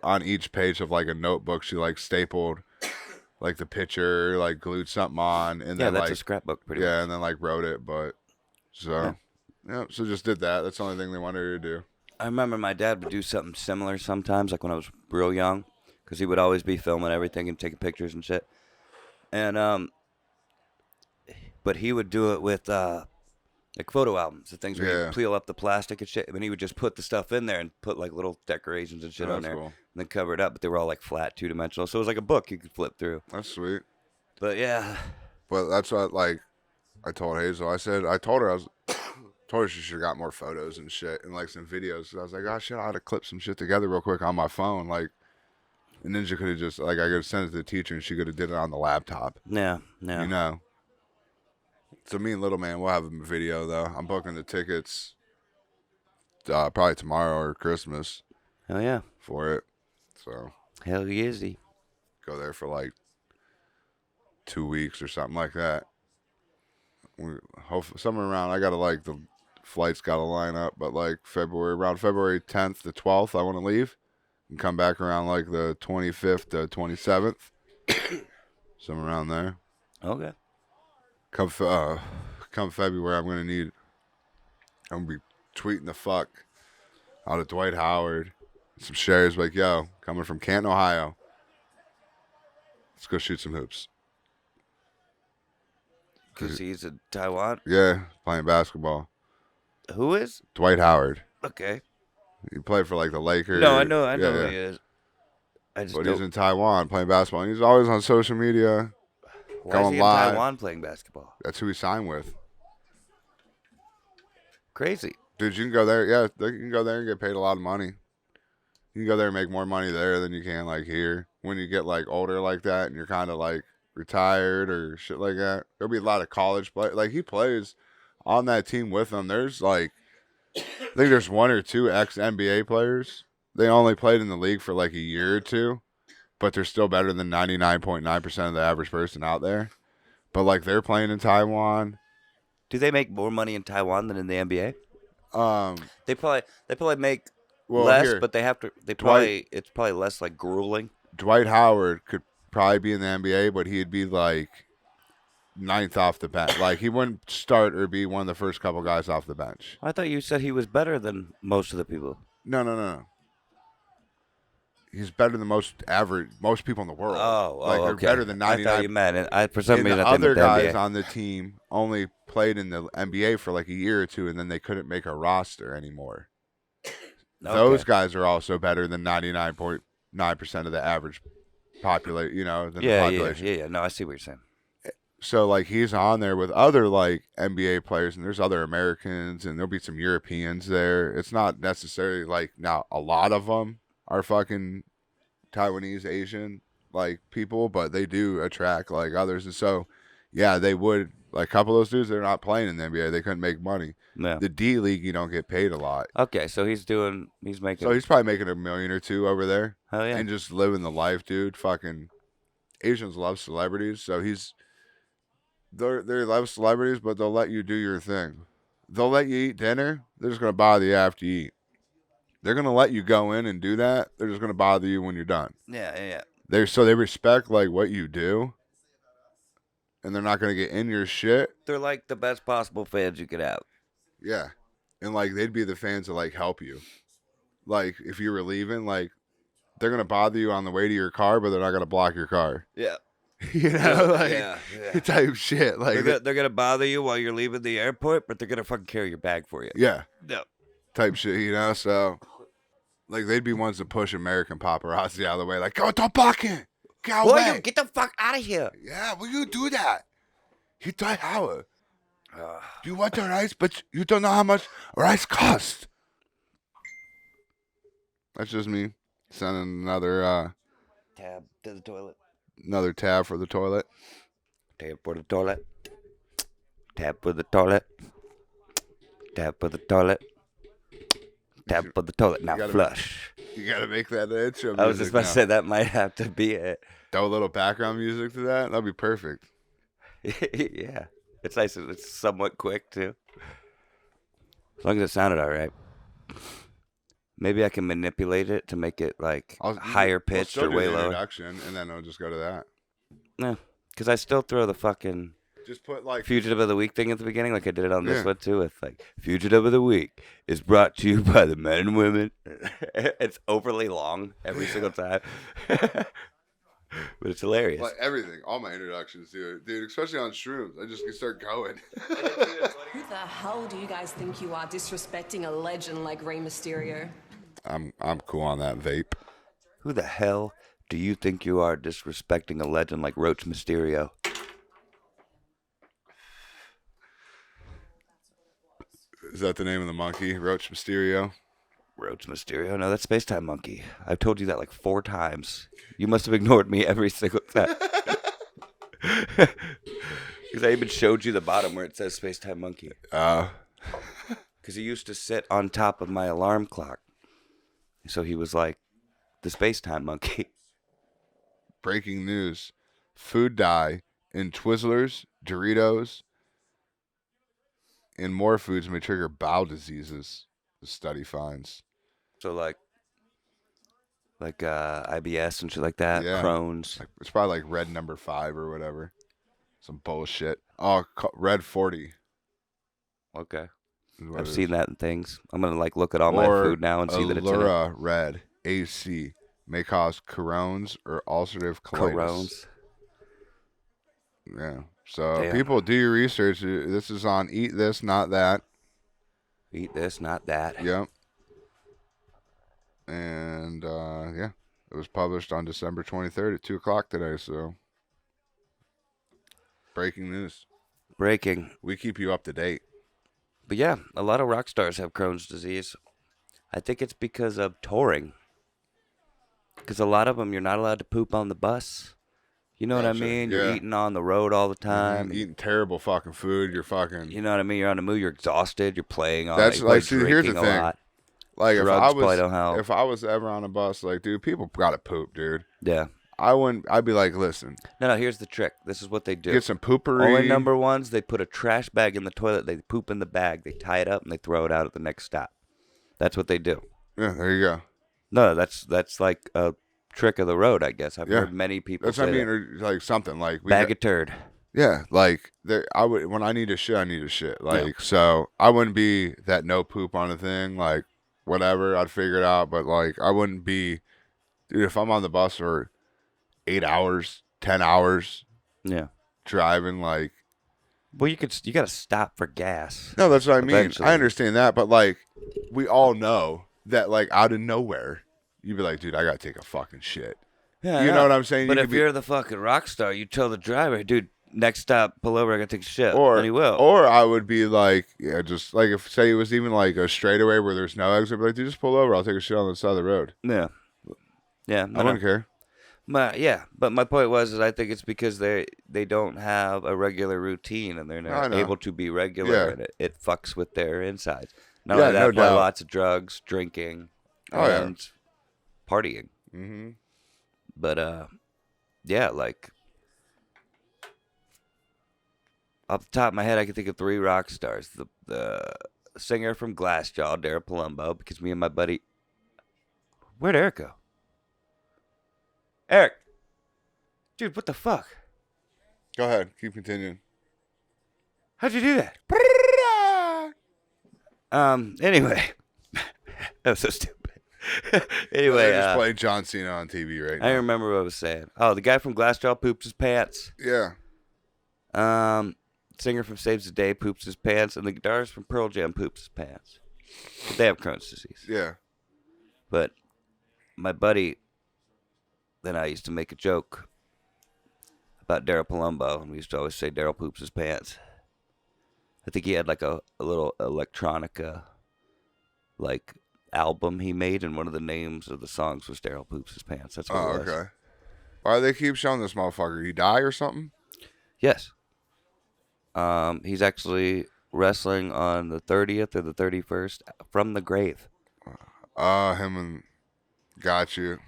On each page of like a notebook, she like stapled like the picture, like glued something on, and Yeah, then that's like a scrapbook pretty much. yeah, and then like wrote it. But so yeah, so just did that. That's the only thing they wanted her to do. I remember my dad would do something similar sometimes, like when I was real young, because he would always be filming everything and taking pictures and shit. And but he would do it with like photo albums, the things where Yeah. he'd peel up the plastic and shit, and then he would just put the stuff in there and put like little decorations and shit Oh, on that's there, cool. and then cover it up. But they were all like flat, 2-dimensional, so it was like a book you could flip through. That's sweet. But yeah, But that's what like I told Hazel. I told her I was Told her she should have got more photos and shit and like some videos. So I was like, oh shit, I ought to clip some shit together real quick on my phone. Like, and then she could have just like I could have sent it to the teacher and she could have did it on the laptop. Yeah, yeah. You know. So me and Little Man, we'll have a video though. I'm booking the tickets probably tomorrow or Christmas Hell yeah. for it. So Hell easy. go there for like 2 weeks or something like that. Hopefully somewhere around. I gotta like the flights gotta line up, but like around February 10th to 12th, I want to leave and come back around like the 25th to 27th, somewhere around there. Okay. Come February, I'm gonna be tweeting the fuck out of Dwight Howard, some shares like, yo, coming from Canton, Ohio. Let's go shoot some hoops. Because he's in Taiwan. Yeah, playing basketball. Who is? Dwight Howard. Okay. He played for like the Lakers. No, I know Yeah, who yeah. he is. I just But don't. he's in Taiwan playing basketball. And he's always on social media. Why is going he in live. Taiwan playing basketball? That's who he signed with. Crazy. Dude, you can go there. Yeah, you can go there and get paid a lot of money. You can go there and make more money there than you can like here. When you get like older like that and you're kind of like retired or shit like that. There'll be a lot of college play. Like he plays on that team with them. There's like, I think there's 1 or 2 ex-NBA players. They only played in the league for like a year or 2, but they're still better than 99.9% of the average person out there. But like they're playing in Taiwan. Do they make more money in Taiwan than in the NBA? They probably make Well, less, here, but it's probably less like grueling. Dwight Howard could probably be in the NBA, but he'd be like 9th off the bench. Like he wouldn't start or be one of the first couple guys off the bench. I thought you said he was better than most of the people. No. He's better than most people in the world. Oh, they're okay. better than 99. I thought you meant, and for some And reason, the I think other the guys NBA. on the team only played in the NBA for like a year or 2, and then they couldn't make a roster anymore. Those guys are also better than 99.9% of the average population. You know, than the population. Yeah. No, I see what you're saying. So like he's on there with other like NBA players, and there's other Americans, and there'll be some Europeans there. It's not necessarily like now a lot of them are fucking Taiwanese, Asian like people, but they do attract like others, and so yeah, they would like a couple of those dudes. They're not playing in the NBA. They couldn't make money. No. The D League, you don't get paid a lot. Okay, so he's making. So he's probably making $1 million or $2 million over there, Hell yeah. and just living the life, dude. Fucking Asians love celebrities, so they love celebrities, but they'll let you do your thing. They'll let you eat dinner. They're just gonna bother you after you eat. They're gonna let you go in and do that. They're just gonna bother you when you're done. Yeah. They respect like what you do, and they're not gonna get in your shit. They're like the best possible fans you could have. Yeah, and like they'd be the fans that like help you. Like if you were leaving, like they're gonna bother you on the way to your car, but they're not gonna block your car. Yeah. You know, like yeah. type shit. Like They're gonna bother you while you're leaving the airport, but they're gonna fucking carry your bag for you. yeah, No. type shit. You know, so like they'd be ones to push American paparazzi out of the way. Like, go, don't block it. Get Boy, away. you get the fuck out of here. Yeah, will you do that? He Dwight Howard. You want the rice, but you don't know how much rice costs. That's just me sending another Tab to the toilet. another tab for the toilet. Tab for the toilet. Tab for the toilet. Tab for the toilet. Tab for the toilet. Now flush. You gotta make that intro music. I was just about to now. say that might have to be it. Throw a little background music to that. That'd be perfect. Yeah. It's nice. It's somewhat quick, too. As long as it sounded all right. Maybe I can manipulate it to make it, like, higher pitched or way lower. Introduction, and then I'll just go to that. No, because I still throw the fucking Just put, like... Fugitive of the Week thing at the beginning, like I did it on this one, too, with, like, Fugitive of the Week is brought to you by the men and women. It's overly long every single time. But it's hilarious. Like everything, all my introductions do it, dude. Especially on shrooms, I just can start going. Who the hell do you guys think you are, disrespecting a legend like Rey Mysterio? I'm cool on that vape. Who the hell do you think you are, disrespecting a legend like Roach Mysterio? Is that the name of the monkey? Roach Mysterio? Roach Mysterio. No, that's Space Time Monkey. I've told you that like 4 times. You must have ignored me every single time. Because I even showed you the bottom where it says Space Time Monkey. Because he used to sit on top of my alarm clock. So he was like the Space Time Monkey. Breaking news. Food dye in Twizzlers, Doritos, and more foods may trigger bowel diseases, the study finds. So like IBS and shit like that. Yeah. Crohn's. It's probably like red number 5 or whatever. Some bullshit. Oh, red 40. Okay. Is what I've it seen is. that in things. I'm going to like look at all my Or food now and see that it's in it. Allura red, AC, may cause Crohn's or ulcerative colitis. Crohn's. Yeah. So Damn. people, do your research. This is on Eat This, Not That. Eat this, not that. Yep. And yeah, it was published on December 23rd at 2 o'clock today. So breaking news. Breaking. We keep you up to date. But yeah, a lot of rock stars have Crohn's disease. I think it's because of touring. Because a lot of them, you're not allowed to poop on the bus. You know what I Gotcha, mean? You're yeah. eating on the road all the time. Eating terrible fucking food. You're fucking. You know what I mean? You're on the move. You're exhausted. You're playing on. That's you're like, probably see, here's the drinking a thing. lot. Like Drugs probably don't help. if I was ever on a bus, like, dude, people gotta poop, dude. Yeah. I'd be like, listen, No, here's the trick. This is what they do. get some poopery. Only number ones, they put a trash bag in the toilet. They poop in the bag. They tie it up and they throw it out at the next stop. That's what they do. Yeah, there you go. No, that's like a trick of the road, I guess. I've Yeah. heard many people That's say what I mean, that. or like something like Bag of turd. yeah, like there. I would when I need a shit, I need a shit. Like so, I wouldn't be that no poop on a thing. Like whatever, I'd figure it out. But like, I wouldn't be, dude. If I'm on the bus for 8 hours, 10 hours Yeah. driving, like Well, you got to stop for gas. no, that's what I mean. Eventually. I understand that, but like, we all know that like out of nowhere, you'd be like, dude, I gotta take a fucking shit. Yeah, You know what I'm saying? But You if could be- you're the fucking rock star, you tell the driver, dude, next stop, pull over, I got to take a shit. Or and he will. Or I would be like, yeah, just like if say it was even like a straightaway where there's no exit, I'd be like, dude, just pull over. I'll take a shit on the side of the road. Yeah. Yeah. I wouldn't care. But my point was is I think it's because they don't have a regular routine and they're I not know. able to be regular Yeah. and it fucks with their insides. Not Yeah, only that, no probably doubt. lots of drugs, drinking, Oh, yeah. and partying. Mm-hmm. But yeah, like off the top of my head, I can think of 3 rock stars. The singer from Glassjaw, Daryl Palumbo, because me and my buddy. Where'd Eric go? Eric, dude, what the fuck? Go ahead, keep continuing. How'd you do that? Anyway, that was so stupid. Anyway, They just played John Cena on TV right now. I remember what I was saying. Oh, the guy from Glassjaw poops his pants. Yeah. Singer from Saves the Day poops his pants, and the guitarist from Pearl Jam poops his pants. But they have Crohn's disease. Yeah. But my buddy and I used to make a joke about Daryl Palumbo, and we used to always say Daryl poops his pants. I think he had like a little electronica like album he made, and one of the names of the songs was Daryl poops his pants. That's what Oh, it was. okay. Why do they keep showing this motherfucker? He die or something? Yes. He's actually wrestling on the 30th or the 31st from the grave. Him and got you.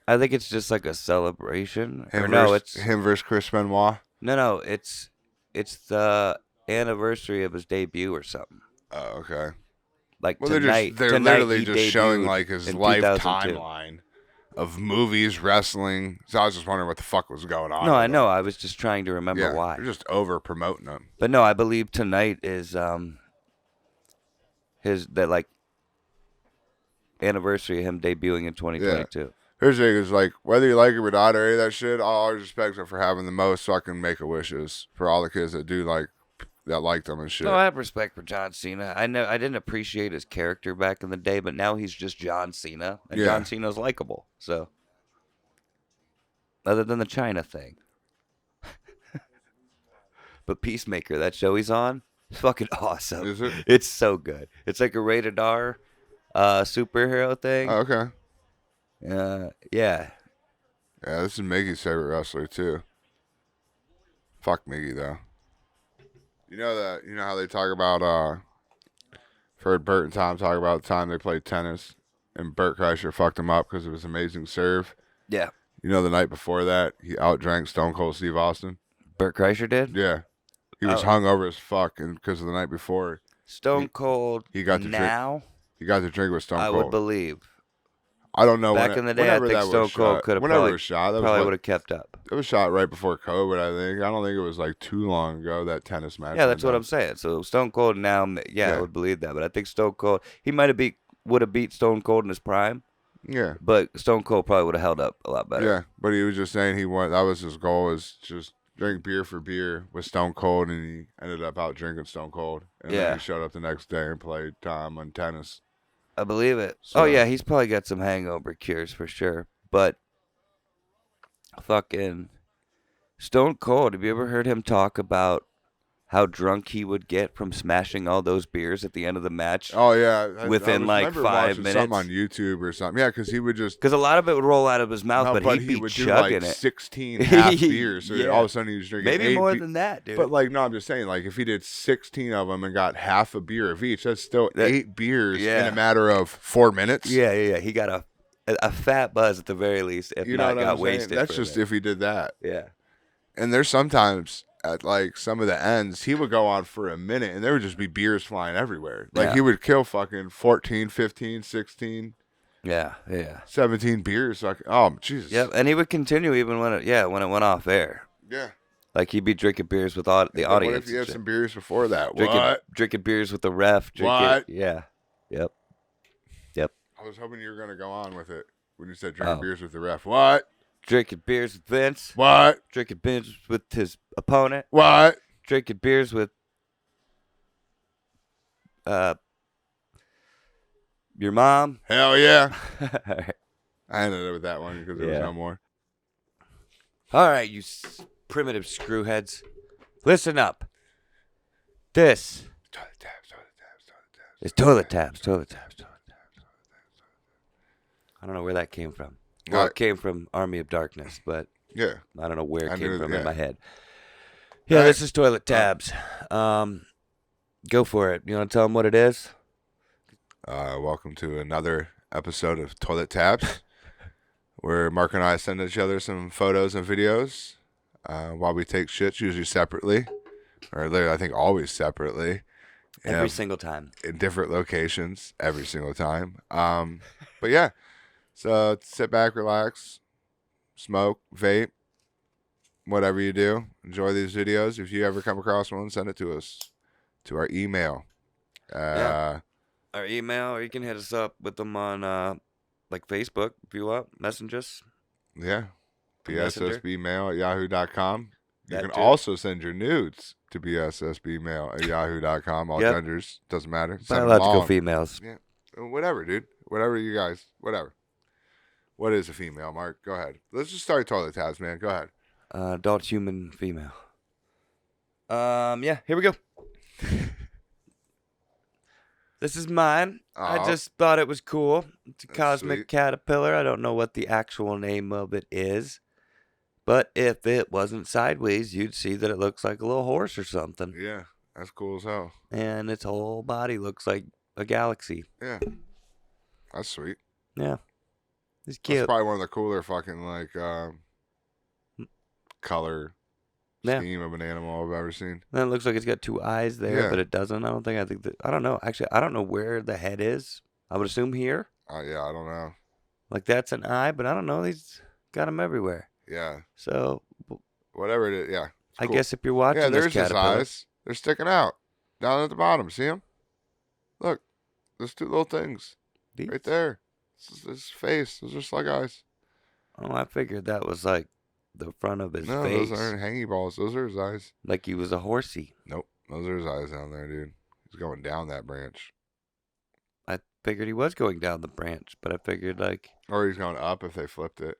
I think it's just like a celebration. Him Or no, versus, it's him versus Chris Benoit. no, it's the anniversary of his debut or something. Oh, okay. Like Well, tonight, they're tonight literally he just showing debuted like his in life 2002. timeline of movies, wrestling. So I was just wondering what the fuck was going on. No, with I him. know. I was just trying to remember Yeah, why. they're just over promoting him. But no, I believe tonight is his like anniversary of him debuting in 2022. Here's the thing: is like whether you like it or not or any of that shit. All our respects are for having the most fucking Make-A-Wishes for all the kids that do like that like them and shit. No, I have respect for John Cena. I didn't appreciate his character back in the day, but now he's just John Cena, and Yeah. John Cena's likable. So, other than the China thing, but Peacemaker, that show he's on, It's fucking awesome. Is it? It's so good. It's like a rated R superhero thing. Oh, okay. Yeah. Yeah, this is Miggy's favorite wrestler too. Fuck Miggy though. You know how they talk about I've heard Bert and Tom talk about the time they played tennis and Bert Kreischer fucked him up because of his amazing serve. Yeah. You know, the night before that, he outdrank Stone Cold Steve Austin. Bert Kreischer did? Yeah. He was hungover as fuck, and because of the night before. Stone Cold he got to now? drink. He got to drink with Stone Cold. I would believe. I don't know. Back in the day, I think Stone Cold could have probably would have kept up. It was shot right before COVID, I think. I don't think it was like too long ago, that tennis match. Yeah, that's what I'm saying. So Stone Cold now, I would believe that. But I think Stone Cold, he would have beat Stone Cold in his prime. Yeah. But Stone Cold probably would have held up a lot better. Yeah, but he was just saying that was his goal, was just drink beer for beer with Stone Cold, and he ended up out drinking Stone Cold. And then he showed up the next day and played Tom on tennis. I believe it. So, oh, yeah, he's probably got some hangover cures for sure. But fucking Stone Cold, have you ever heard him talk about how drunk he would get from smashing all those beers at the end of the match? Oh, yeah. Within like 5 minutes. Something on YouTube or something. Yeah, because he would just... Because a lot of it would roll out of his mouth, but he'd be would chugging do like it. 16 half beers. So all of a sudden he was drinking maybe more than that, dude. But like, no, I'm just saying, like, if he did 16 of them and got half a beer of each, that's still 8 beers in a matter of 4 minutes. Yeah. He got a fat buzz at the very least, if not got wasted. That's just if he did that. Yeah. And there's sometimes at like some of the ends, he would go on for a minute and there would just be beers flying everywhere. Like he would kill fucking 14, 15, 16. Yeah. 17 beers. Like, oh, Jesus. Yep, and he would continue even when it went off air. Yeah. Like he'd be drinking beers with the audience. What if he had some beers before that? Drinking beers with the ref. What? Yeah. Yep. I was hoping you were going to go on with it when you said drinking beers with the ref. What? Drinking beers with Vince. What? Drinking beers with his opponent. What? Drinking beers with your mom. Hell yeah. All right. I ended up with that one because there was no more. All right, you primitive screwheads. Listen up. This is toilet tabs. I don't know where that came from. Well, it came from Army of Darkness, but I don't know where it came from in my head. Yeah, this is toilet tabs. Go for it. You want to tell them what it is? Welcome to another episode of Toilet Tabs, where Mark and I send each other some photos and videos while we take shits, usually separately, or I think always separately. Every single time. In different locations, every single time. But yeah, so sit back, relax, smoke, vape, whatever you do. Enjoy these videos. If you ever come across one, send it to us, to our email. Our email, or you can hit us up with them on like Facebook if you want. Message us. Yeah. BSSBmail@yahoo.com. You can too. also send your nudes to BSSBmail@yahoo.com. All genders. Doesn't matter. Send them Biological all. females. Yeah. Whatever, dude. Whatever you guys. Whatever. What is a female, Mark? Go ahead. Let's just start toilet tabs, man. Go ahead. Adult human female. Yeah, here we go. This is mine. I just thought it was cool. It's a cosmic caterpillar. I don't know what the actual name of it is. But if it wasn't sideways, you'd see that it looks like a little horse or something. Yeah, that's cool as hell. And its whole body looks like a galaxy. Yeah. That's sweet. Yeah. It's cute. That's probably one of the cooler fucking, like, color scheme of an animal I've ever seen. And it looks like it's got 2 eyes there, but it doesn't. I don't know. Actually, I don't know where the head is. I would assume here. Yeah, I don't know. Like, that's an eye, but I don't know. He's got them everywhere. Yeah. So. Whatever it is, yeah. I guess if you're watching this there's his eyes. They're sticking out. Down at the bottom. See them? Look. There's 2 little things. Right there. This is his face. Those are slug eyes. Oh, I figured that was like the front of his face. No, those aren't hangy balls. Those are his eyes. Like he was a horsey. Nope. Those are his eyes down there, dude. He's going down that branch. I figured he was going down the branch, but I figured like... Or he's going up if they flipped it.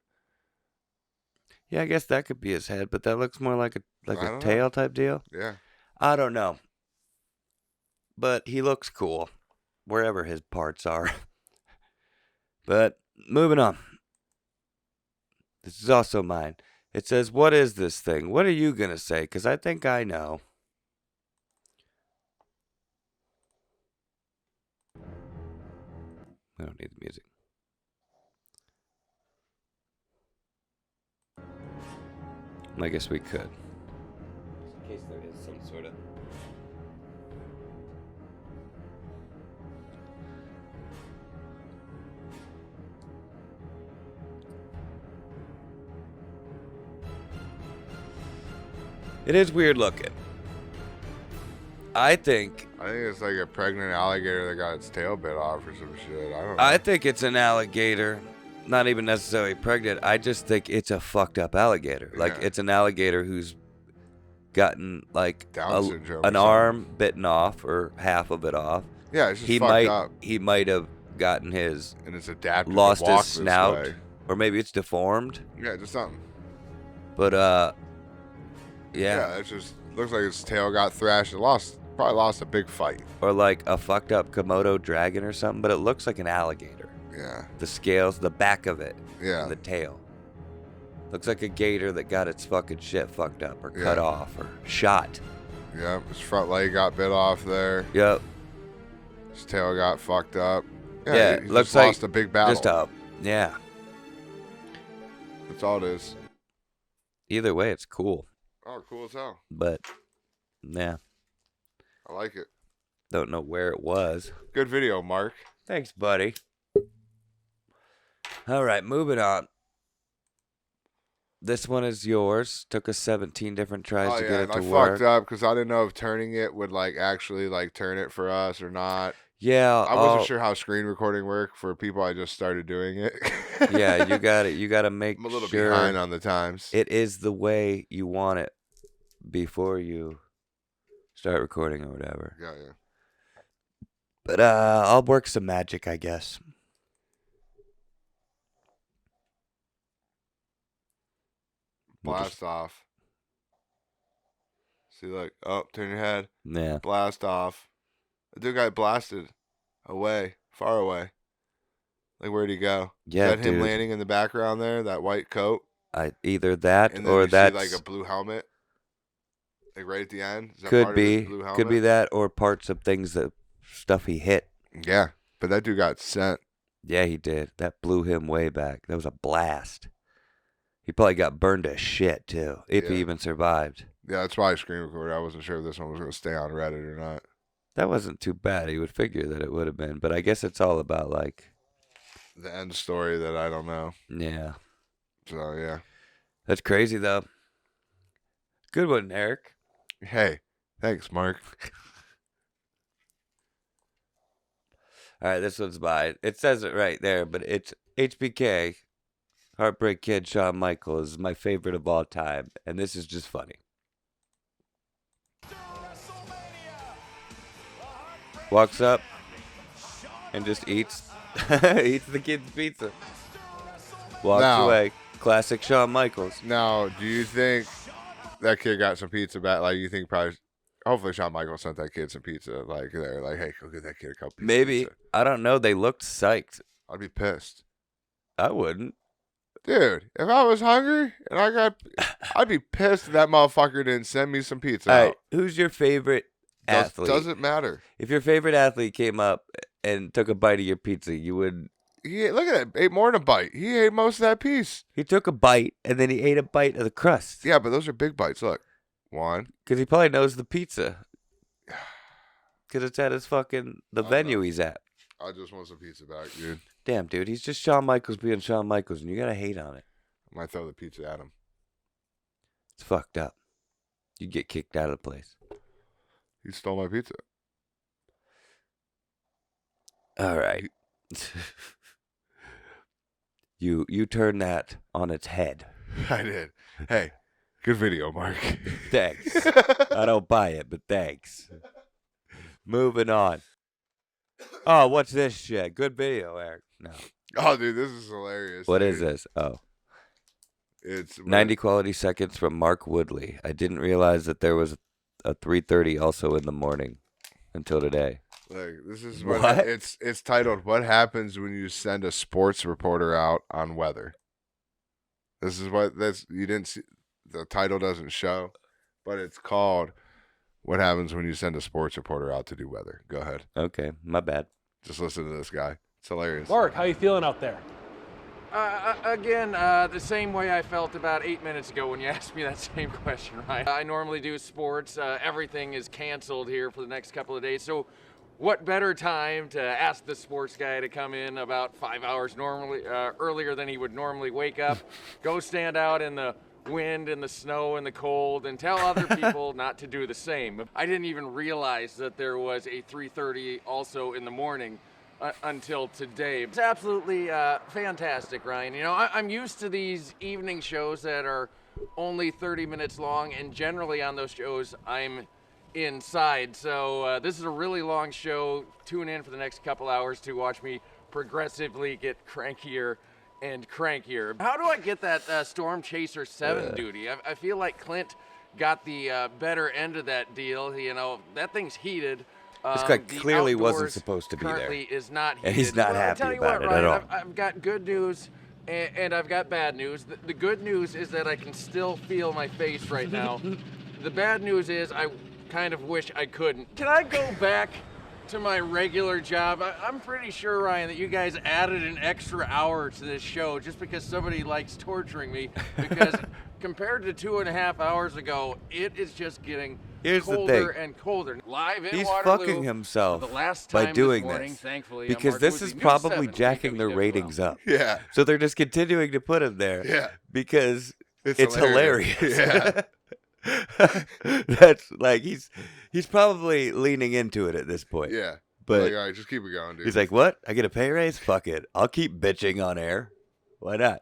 Yeah, I guess that could be his head, but that looks more like a tail type deal. Yeah. I don't know. but he looks cool wherever his parts are. But moving on. This is also mine. It says, what is this thing? What are you going to say? Because I think I know. I don't need the music. I guess we could. In case there is some sort of... It is weird looking. I think it's like a pregnant alligator that got its tail bit off or some shit. I don't know. I think it's an alligator. Not even necessarily pregnant. I just think it's a fucked up alligator. Like, Yeah. it's an alligator who's gotten, like, Down syndrome or an something. arm bitten off or half of it off. Yeah, it's just fucked up. He might have gotten his... And it's adapted lost to walk his snout. this way. Or maybe it's deformed. Yeah, just something. But, Yeah, it just looks like its tail got thrashed. Probably lost a big fight. Or like a fucked up Komodo dragon or something, but it looks like an alligator. Yeah. The scales, the back of it, Yeah. and the tail. Looks like a gator that got its fucking shit fucked up or cut Yeah. off or shot. Yeah, his front leg got bit off there. Yep. His tail got fucked up. Yeah, he looks just like lost a big battle. Just up. Yeah. That's all it is. Either way, it's cool. Oh, cool as hell. But, yeah. I like it. Don't know where it was. Good video, Mark. Thanks, buddy. All right, moving on. This one is yours. Took us 17 different tries to get it to and I work. fucked up because I didn't know if turning it would actually turn it for us or not. Yeah. I wasn't sure how screen recording worked for people. I just started doing it. Yeah, you got it. You got to make I'm a little sure behind on the times. it is the way you want it before you start recording or whatever. Yeah. But I'll work some magic, I guess. Blast off. See, look. Oh, turn your head. Yeah. Blast off. The dude got blasted away, far away. Like, where'd he go? Yeah, Is that him dude. landing in the background there? That white coat? Either that And then or you that's see, like, a blue helmet? Like, right at the end? Is that could part of his be blue could be helmet? that or parts of things that stuff he hit. Yeah, but that dude got sent. Yeah, he did. That blew him way back. That was a blast. He probably got burned to shit too, if he Yeah. even survived. Yeah, that's why I screen recorded. I wasn't sure if this one was going to stay on Reddit or not. That wasn't too bad. You would figure that it would have been, but I guess it's all about The end story that I don't know. yeah. So, yeah. That's crazy though. Good one, Eric. Hey, thanks, Mark. All right, this one's mine. It says it right there, but it's HBK, Heartbreak Kid, Shawn Michaels is my favorite of all time, and this is just funny. Walks up and just eats the kid's pizza. Walks Now- away. Classic Shawn Michaels. Now, do you think that kid got some pizza back? Like, you think probably, hopefully Shawn Michaels sent that kid some pizza. Like, they're like, hey, go get that kid a couple pieces Maybe. of pizza. I don't know. They looked psyched. I'd be pissed. I wouldn't. Dude, if I was hungry and I'd be pissed if that motherfucker didn't send me some pizza. All right, out. who's your favorite athlete? Doesn't matter. If your favorite athlete came up and took a bite of your pizza, you would... Look at that. Ate more than a bite. He ate most of that piece. He took a bite, and then he ate a bite of the crust. Yeah, but those are big bites. Look. One. Because he probably knows the pizza. Because it's at his fucking... the I venue know. he's at. I just want some pizza back, dude. Damn, dude, he's just Shawn Michaels being Shawn Michaels, and you gotta hate on it. I might throw the pizza at him. It's fucked up. You'd get kicked out of the place. He stole my pizza. All right. You turn that on its head. I did. Hey, good video, Mark. Thanks. I don't buy it, but thanks. Moving on. Oh, what's this shit? Good video, Eric. No. Oh, dude, this is hilarious. What dude. is this? Oh. It's 90 quality seconds from Mark Woodley. I didn't realize that there was a 3:30 also in the morning. until today. Like, this is What? it's titled, "What Happens When You Send a Sports Reporter Out on Weather." This is what you didn't see. The title doesn't show, but it's called "What Happens When You Send a Sports Reporter Out to Do Weather." Go ahead. Okay, my bad. Just listen to this guy. It's hilarious. Mark, how you feeling out there? Again, the same way I felt about 8 minutes ago when you asked me that same question, right? I normally do sports. Everything is canceled here for the next couple of days. So what better time to ask the sports guy to come in about 5 hours earlier than he would normally wake up, go stand out in the wind and the snow and the cold and tell other people not to do the same. I didn't even realize that there was a 3:30 also in the morning until today. It's absolutely fantastic, Ryan. You know, I'm used to these evening shows that are only 30 minutes long, and generally on those shows I'm inside. So this is a really long show. Tune in for the next couple hours to watch me progressively get crankier and crankier. How do I get that Storm Chaser 7 duty? I feel like Clint got the better end of that deal. You know, that thing's heated. This guy clearly wasn't outdoors supposed to be there. currently is not heated. And he's not Well, I happy tell you about what, it at Ryan, all. I've got good news and I've got bad news. The good news is that I can still feel my face right now. The bad news is I kind of wish I couldn't. Can I go back to my regular job? I'm pretty sure, Ryan, that you guys added an extra hour to this show just because somebody likes torturing me. Because compared to 2.5 hours ago, it is just getting Here's the colder thing. and colder. Live in He's Waterloo fucking himself for the last by time doing this morning, this. thankfully, Because Mark this Woodley, is News probably 7 jacking their WWL. ratings up. Yeah. So they're just continuing to put him there. Yeah. Because It's it's hilarious. Yeah. That's like he's probably leaning into it at this point. Yeah. But Like, all right, just keep it going, dude. he's like, "What? I get a pay raise? Fuck it. I'll keep bitching on air. Why not?"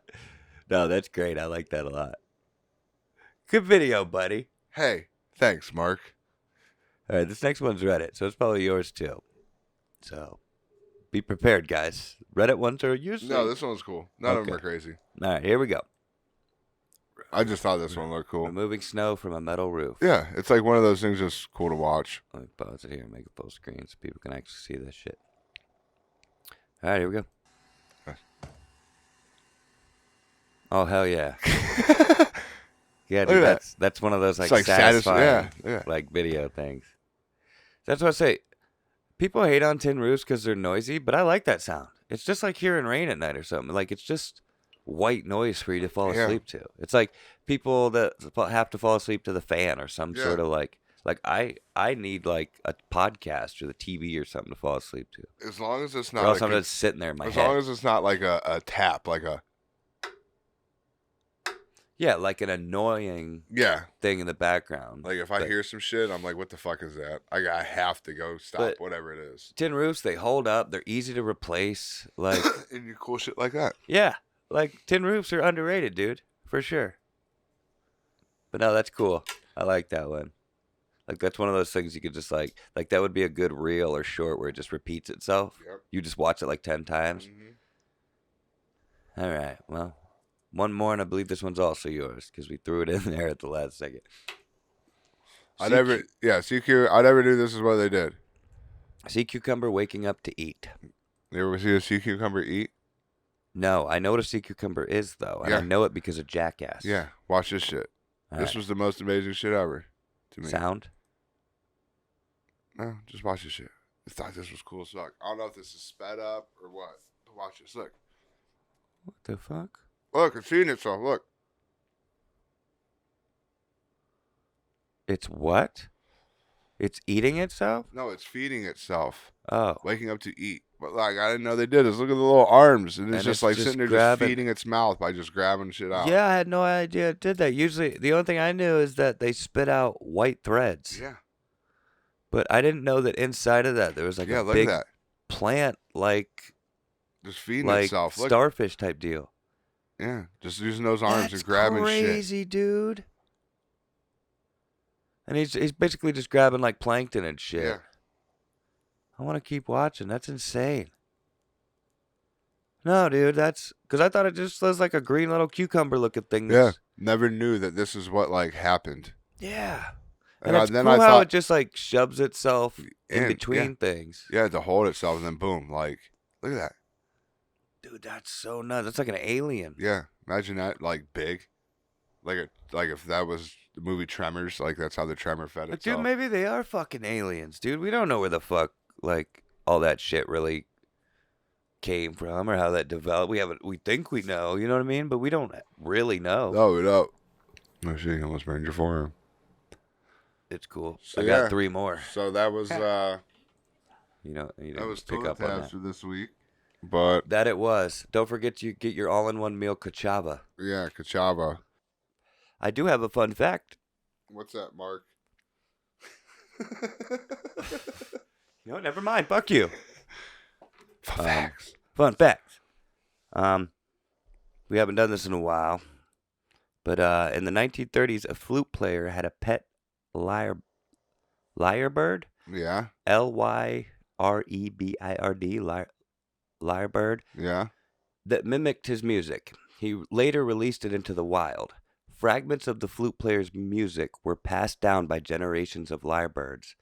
No, that's great. I like that a lot. Good video, buddy. "Hey, thanks, Mark." All right, this next one's Reddit, so it's probably yours too. So be prepared, guys. Reddit ones are usually... No, this one's cool. None of them Okay. are crazy. All right, here we go. I just thought this one looked cool. Removing snow from a metal roof. Yeah, it's like one of those things that's cool to watch. Let me pause it here and make it full screen so people can actually see this shit. All right, here we go. Nice. Oh, hell yeah. Yeah, Look dude, at that. that's one of those like, It's like satisfying yeah. like video things. That's what I say. People hate on tin roofs because they're noisy, but I like that sound. It's just like hearing rain at night or something. Like it's just white noise for you to fall Yeah. asleep to. It's like people that have to fall asleep to the fan or some Yeah. sort of like I need like a podcast or the TV or something to fall asleep to. As long as it's Or not else a I'm just sitting there in my as head. long as it's not like a tap, like a Yeah, like an annoying yeah. thing in the background. Like if I But hear some shit, I'm like, what the fuck is that? I have to go stop But- whatever it is. tin roofs, they hold up. They're easy to replace. Like, And you cool shit like that. yeah, like tin roofs are underrated, dude, for sure. But no, that's cool. I like that one. Like that's one of those things you could just like that would be a good reel or short where it just repeats itself. Yep. You just watch it like 10 times. Mhm. All right, well, one more, and I believe this one's also yours because we threw it in there at the last second. CQ. I never knew this is what they did. Sea cucumber waking up to eat. You ever see a sea cucumber eat? No, I know what a sea cucumber is though, and I Yeah. know it because of Jackass. Yeah. Watch this shit. All This right. was the most amazing shit ever to me. Sound. No, just watch this shit. I thought this was cool as fuck. I don't know if this is sped up or what. But watch this. Look. What the fuck? Look, it's feeding itself. Look. It's what? It's eating itself? No, it's feeding itself. Oh. Waking up to eat. But like I didn't know they did this. Look at the little arms. And it's And just it's like just sitting there grabbing- just feeding its mouth by just grabbing shit out. Yeah, I had no idea it did that. Usually, the only thing I knew is that they spit out white threads. Yeah. But I didn't know that inside of that there was like Yeah, a look big at that. plant, like Just feeding like itself. Look. starfish type deal. Yeah. Just using those arms That's and grabbing shit. crazy, dude. And he's basically just grabbing like plankton and shit. Yeah. I want to keep watching. That's insane. No, dude, that's because I thought it just was like a green little cucumber looking thing. Yeah. Never knew that this is what like happened. Yeah. And it's then cool I how thought, it just like shoves itself in between things. yeah, to hold itself, and then boom, like, look at that. Dude, that's so nuts. That's like an alien. Yeah, imagine that, like, big. Like if that was the movie Tremors, like that's how the tremor fed Like, itself. dude, maybe they are fucking aliens, dude. We don't know where the fuck like all that shit really came from or how that developed. We think we know, you know what I mean? But we don't really know. No. Oh shit, you almost burned your forearm. It's cool. So, I got yeah. 3 more. So that was You know, that was pick up on that. for this week. But That it was. Don't forget to get your all-in-one meal cachava. yeah, Kachava. I do have a fun fact. What's that, Mark? You know, never mind. Fuck you. Facts. Fun fact. We haven't done this in a while, but in the 1930s, a flute player had a pet lyrebird. Yeah. Lyrebird. Lyrebird. Yeah. That mimicked his music. He later released it into the wild. Fragments of the flute player's music were passed down by generations of lyrebirds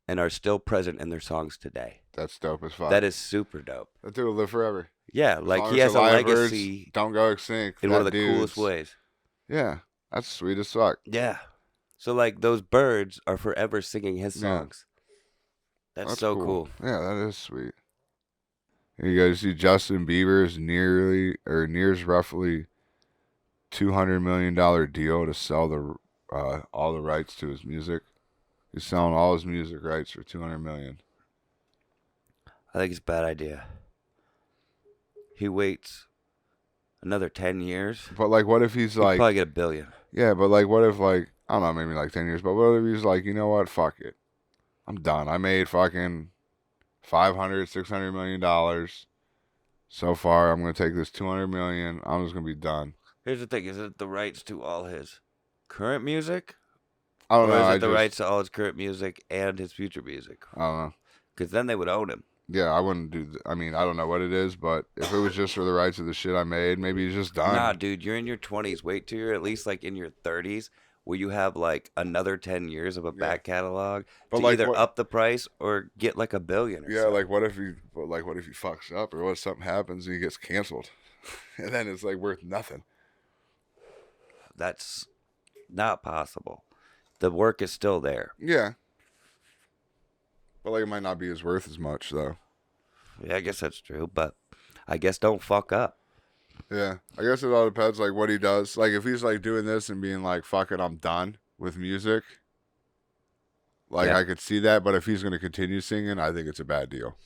and are still present in their songs today. That's dope as fuck. That is super dope. That dude will live forever. Yeah, As like long he as has the a lyrebirds legacy Don't go extinct. in one of the coolest ways. Yeah. That's sweet as fuck. Yeah. So like those birds are forever singing his Yeah. songs. That's so cool. Yeah, that is sweet. And you guys see Justin Bieber's nears roughly $200 million deal to sell all the rights to his music. He's selling all his music rights for $200 million. I think it's a bad idea. He waits another 10 years. But like, what if he's He'd like, probably get $1 billion. yeah, but like, what if like, I don't know, maybe like 10 years, but what if he's like, you know what, fuck it, I'm done. I made fucking $500-600 million so far. I'm gonna take this $200 million. I'm just gonna be done. Here's the thing: is it the rights to all his current music, I don't or know. is it the rights to all his current music and his future music? I don't know. Because then they would own him. Yeah, I wouldn't do. I mean, I don't know what it is, but if it was just for the rights of the shit I made, maybe he's just done. Nah, dude, you're in your 20s. Wait till you're at least like in your 30s, where you have like another 10 years of a back catalog But to like either what- up the price or get like $1 billion. Or Yeah, something. like what if he fucks up, or what if something happens and he gets canceled, and then it's like worth nothing. That's not possible. The work is still there. Yeah. But like it might not be as worth as much though. Yeah, I guess that's true, but I guess don't fuck up. Yeah, I guess it all depends like what he does. Like if he's like doing this and being like, "Fuck it, I'm done with music." Like Yeah. I could see that, but if he's gonna continue singing, I think it's a bad deal.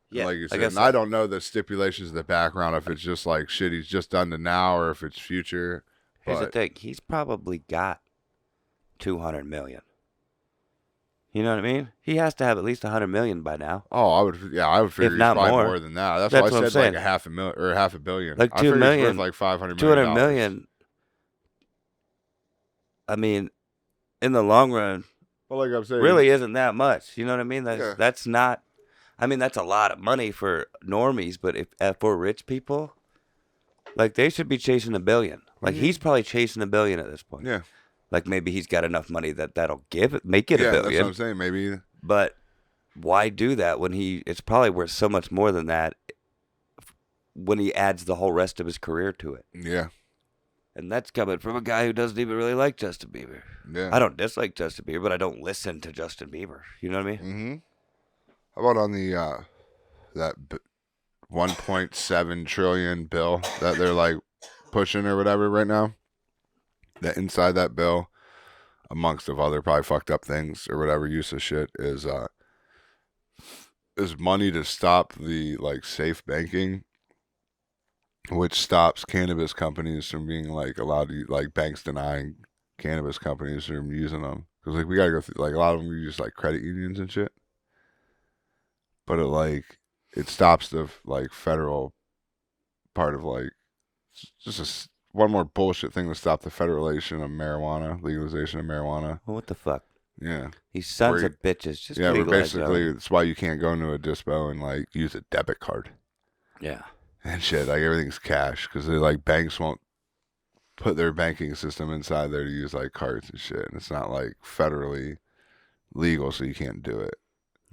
Yeah, Like you I said, guess and I don't know the stipulations of the background if it's just like shit he's just done to now or if it's future. Here's the But thing: he's probably got 200 million. You know what I mean? He has to have at least 100 million by now. oh, I would figure he's not probably more. more than that. That's That's why what I'm I said like saying. half a billion. Like I 2 figured it's million, worth like $500 million. 200 million. I mean, in the long run, Well, like I'm saying, really isn't that much. You know what I mean? Yeah. That's not. I mean, that's a lot of money for normies, but if for rich people, like they should be chasing $1 billion. Like he's probably chasing $1 billion at this point. yeah, Like maybe he's got enough money that'll make it yeah, $1 that's billion. what I'm saying. Maybe But why do that when it's probably worth so much more than that when he adds the whole rest of his career to it. yeah, And that's coming from a guy who doesn't even really like Justin Bieber. yeah. I don't dislike Justin Bieber, but I don't listen to Justin Bieber. You know what I mean? Mm-hmm. How about on the that 1.7 trillion bill that they're like pushing or whatever right now? That inside that bill, amongst of other probably fucked up things or whatever use of shit is money to stop the like safe banking, which stops cannabis companies from being like allowed to like banks denying cannabis companies from using them because like we gotta go through like a lot of them use like credit unions and shit. But it stops the like federal part of like just one more bullshit thing to stop the federalization of marijuana, legalization of marijuana. Well, what the fuck? Yeah, These sons Where- of bitches. Just yeah. But legalize it basically, all. it's why you can't go into a dispo and like use a debit card Yeah. and shit. Like everything's cash because they like banks won't put their banking system inside there to use like cards and shit, and it's not like federally legal, so you can't do it.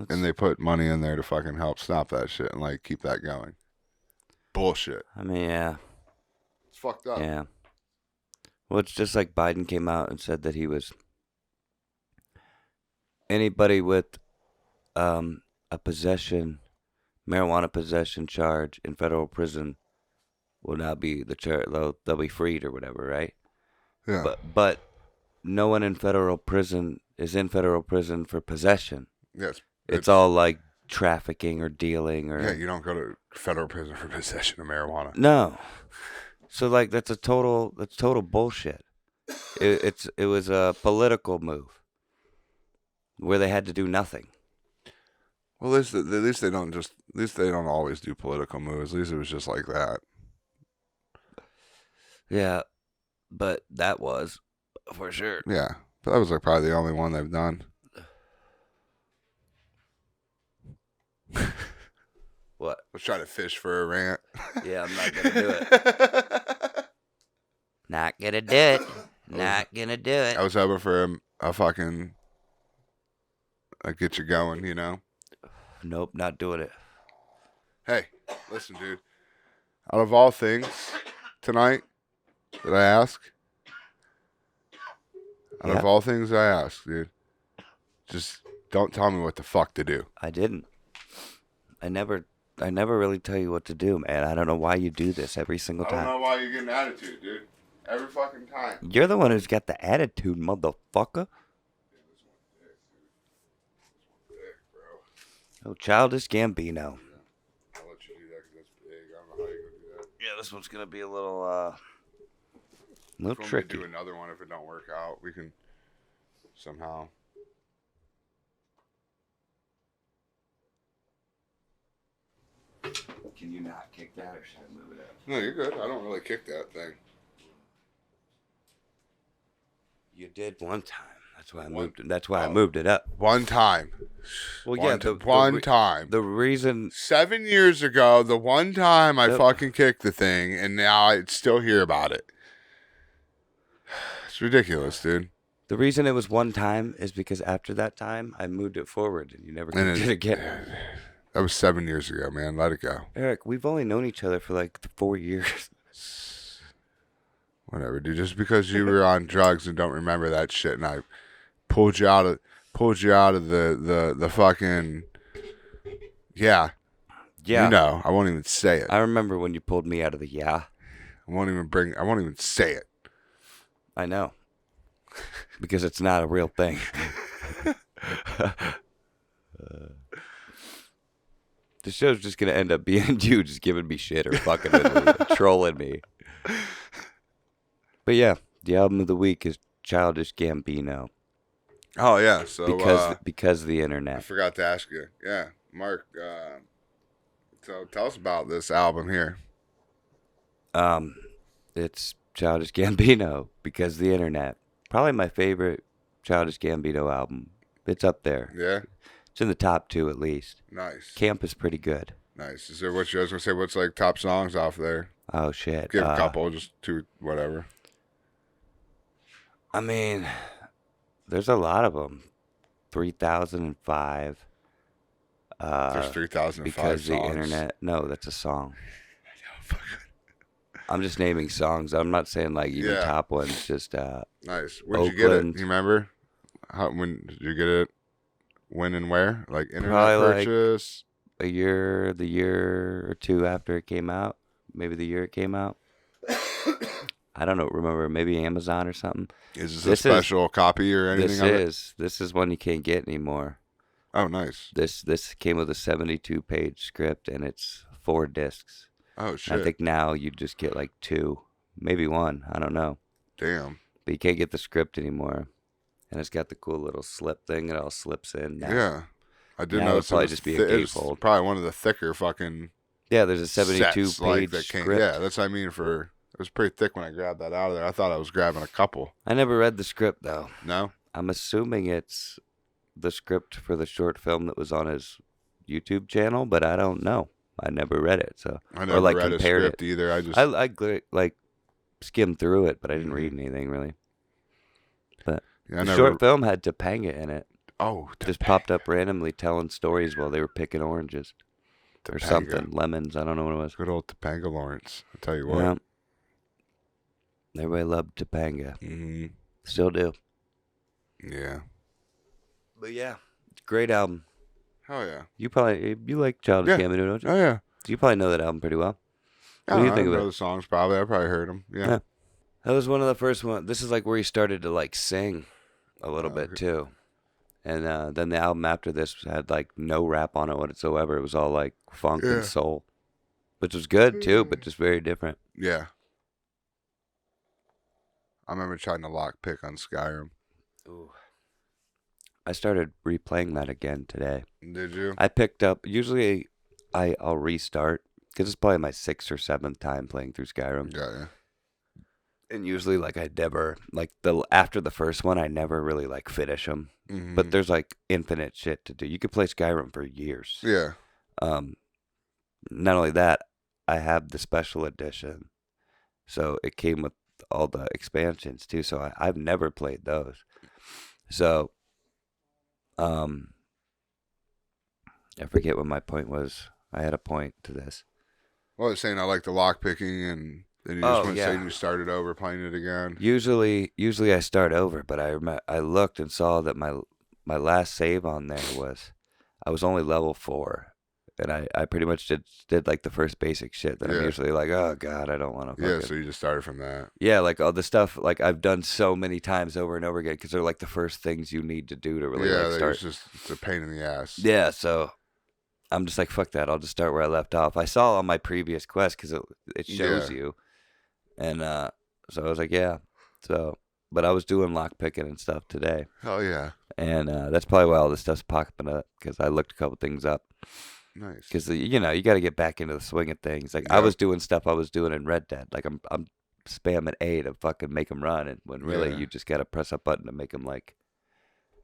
And they put money in there to fucking help stop that shit and like keep that going. Bullshit. I mean, yeah. It's fucked up. Yeah. Well, it's just like Biden came out and said that he was anybody with a marijuana possession charge in federal prison will now be they'll be freed or whatever, right? Yeah. But no one in federal prison is in federal prison for possession. Yes. It's all like trafficking or dealing or Yeah, you don't go to federal prison for possession of marijuana. No. So like that's total bullshit. It was a political move where they had to do nothing. Well, at least they don't always do political moves. At least it was just like that. Yeah, but that was for sure. Yeah, but that was like probably the only one they've done. What? I was trying to fish for a rant. Yeah, I'm not gonna do it. Not gonna do it. Not gonna do it. I was hoping for a fucking get you going, you know. Nope, not doing it. Hey, listen, dude. Out of all things tonight that I ask, out of all things I ask, dude, just don't tell me what the fuck to do. I didn't. I never really tell you what to do, man. I don't know why you do this every single time. I don't know why you get an attitude, dude. Every fucking time. You're the one who's got the attitude, motherfucker. Oh, childish Gambino. I'll let you do that because that's big. I don't know how you're going to do that. Yeah, this one's gonna be a little If you want me to tricky. do another one if it don't work out. We can somehow. Can you not kick that, or should I move it up? No, you're good. I don't really kick that thing. You did one time. That's why I One- moved it. That's why I moved it up. One time. Well, One yeah, t- one time. The reason 7 years ago, the one time I Yep. fucking kicked the thing, and now I still hear about it. It's ridiculous, dude. the reason it was one time is because after that time I moved it forward, and you never And did it again. That was 7 years ago, man. Let it go. Eric, we've only known each other for like 4 years. Whatever, dude. Just because you were on drugs and don't remember that shit, and I pulled you out of the fucking yeah. Yeah, You know, I won't even say it. I remember when you pulled me out of the I won't even say it. I know. Because it's not a real thing. The show's just going to end up being you just giving me shit or fucking with me, trolling me. But yeah, the album of the week is Childish Gambino. Oh yeah, so Because of the I internet. forgot to ask you. Yeah, Mark. So tell us about this album here. It's Childish Gambino because of the internet. Probably my favorite Childish Gambino album. It's up there. Yeah, It's in the top 2 at least. nice, Camp is pretty good. nice. Is there what you I was gonna say? What's like top songs off there? Oh shit. Give a couple, just 2, whatever. I mean, there's a lot of them. 3005. There's 3,005 Because the songs. internet. No, that's a song. I'm just naming songs. I'm not saying like even Yeah. top ones. Just Nice. Where'd you get it? Oakland. You remember? When did you get it? When and where? Like internet Probably, like, purchase? the year or 2 after it came out. Maybe the year it came out. I don't know. Remember? Maybe Amazon or something. Is this this a special copy or anything? This is one you can't get anymore. Oh, nice. This came with a 72-page script and it's 4 discs. Oh shit. I think now you just get like 2, maybe 1. I don't know. Damn. But you can't get the script anymore. And it's got the cool little slip thing. It all slips in now. Yeah. I did Now know it'd probably just be a it was gatefold. probably one of the thicker fucking Yeah, there's a 72-page sets, like, that came. script. Yeah, that's what I mean. It was pretty thick when I grabbed that out of there. I thought I was grabbing a couple. I never read the script, though. No? I'm assuming it's the script for the short film that was on his YouTube channel, but I don't know. I never read it, so I never read a script either. I just I like skimmed through it, but I didn't read anything really. But Yeah, I the never. short film had Topanga in it. Oh, Just popped up randomly telling stories while they were picking oranges or Topanga. something, lemons. I don't know what it was. Good old Topanga Lawrence. I'll tell you what. Yeah. Everybody loved Topanga. Mm-hmm. Still do. Yeah. But yeah, great album. Oh yeah. You like Childish Yeah. Gambino, don't you? Oh yeah. You probably know that album pretty well. I What do you don't think know, I of know it? the songs probably. I probably heard them. Yeah. Yeah. That was one of the first ones. This is like where he started to like sing a little bit too. And then the album after this had like no rap on it whatsoever. It was all like funk Yeah. and soul, which was good too, but just very different. Yeah. I remember trying to lock pick on Skyrim. Ooh. I started replaying that again today. Did you? I picked up. Usually, I'll restart because it's probably my 6th or 7th time playing through Skyrim. Yeah. And usually, like I never like after the first one, I never really like finish them. Mm-hmm. But there's like infinite shit to do. You could play Skyrim for years. Yeah. Not only that, I have the special edition, so it came with all the expansions too. So I've never played those. So, I forget what my point was. I had a point to this. Well, I was saying I like the lock picking, and then you just went saying you started over playing it again. Usually I start over, but I looked and saw that my last save on there I was only level 4, and I pretty much did like the first basic shit that I'm usually like, oh god, I don't want to. Yeah, so you just started from that. Yeah, like all the stuff like I've done so many times over and over again because they're like the first things you need to do to really start. It's a pain in the ass. Yeah, so I'm just like, fuck that. I'll just start where I left off. I saw on my previous quest because it shows you. And so I was like, yeah. So, but I was doing lock picking and stuff today. Hell yeah. And that's probably why all this stuff's popping up because I looked a couple things up. Nice. Because, you got to get back into the swing of things. Like, I was doing stuff I was doing in Red Dead. Like, I'm spamming A to fucking make them run. And when really you just got to press a button to make them, like,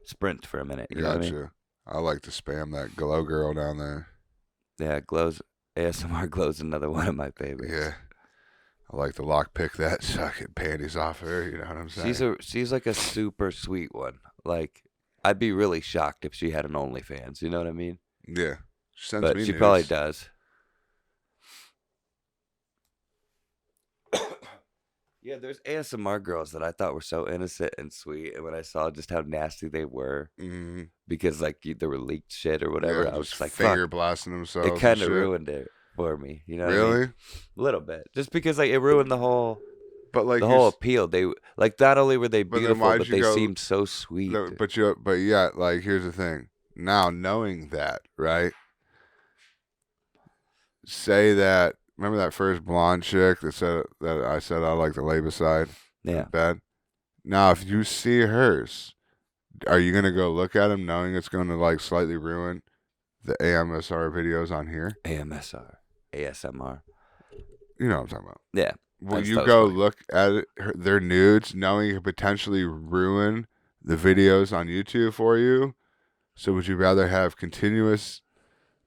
sprint for a minute. You know what I mean? I like to spam that glow girl down there. Yeah, ASMR Glow's another one of my favorites. Yeah. I like to lock pick that so I get panties off her, you know what I'm saying? She's like a super sweet one. Like, I'd be really shocked if she had an OnlyFans, you know what I mean? Yeah. She sends but me she nudes. probably does. Yeah, there's ASMR girls that I thought were so innocent and sweet, and when I saw just how nasty they were, because like there were leaked shit or whatever, I was just like, finger fuck. blasting themselves. It kind of ruined it for me, you know? What I Really? mean? A little bit, just because like it ruined the whole. But like the whole appeal. They like not only were they beautiful, but they seemed so sweet. No, but yeah, like here's the thing. Now knowing that, right? Say that. Remember that first blonde chick that said that I said I like to lay beside? Yeah. Bed. Now, if you see hers, are you gonna go look at them knowing it's gonna like slightly ruin the AMSR videos on here? ASMR. You know what I'm talking about? Yeah. Will you go look at their nudes knowing it could potentially ruin the videos on YouTube for you? So would you rather have continuous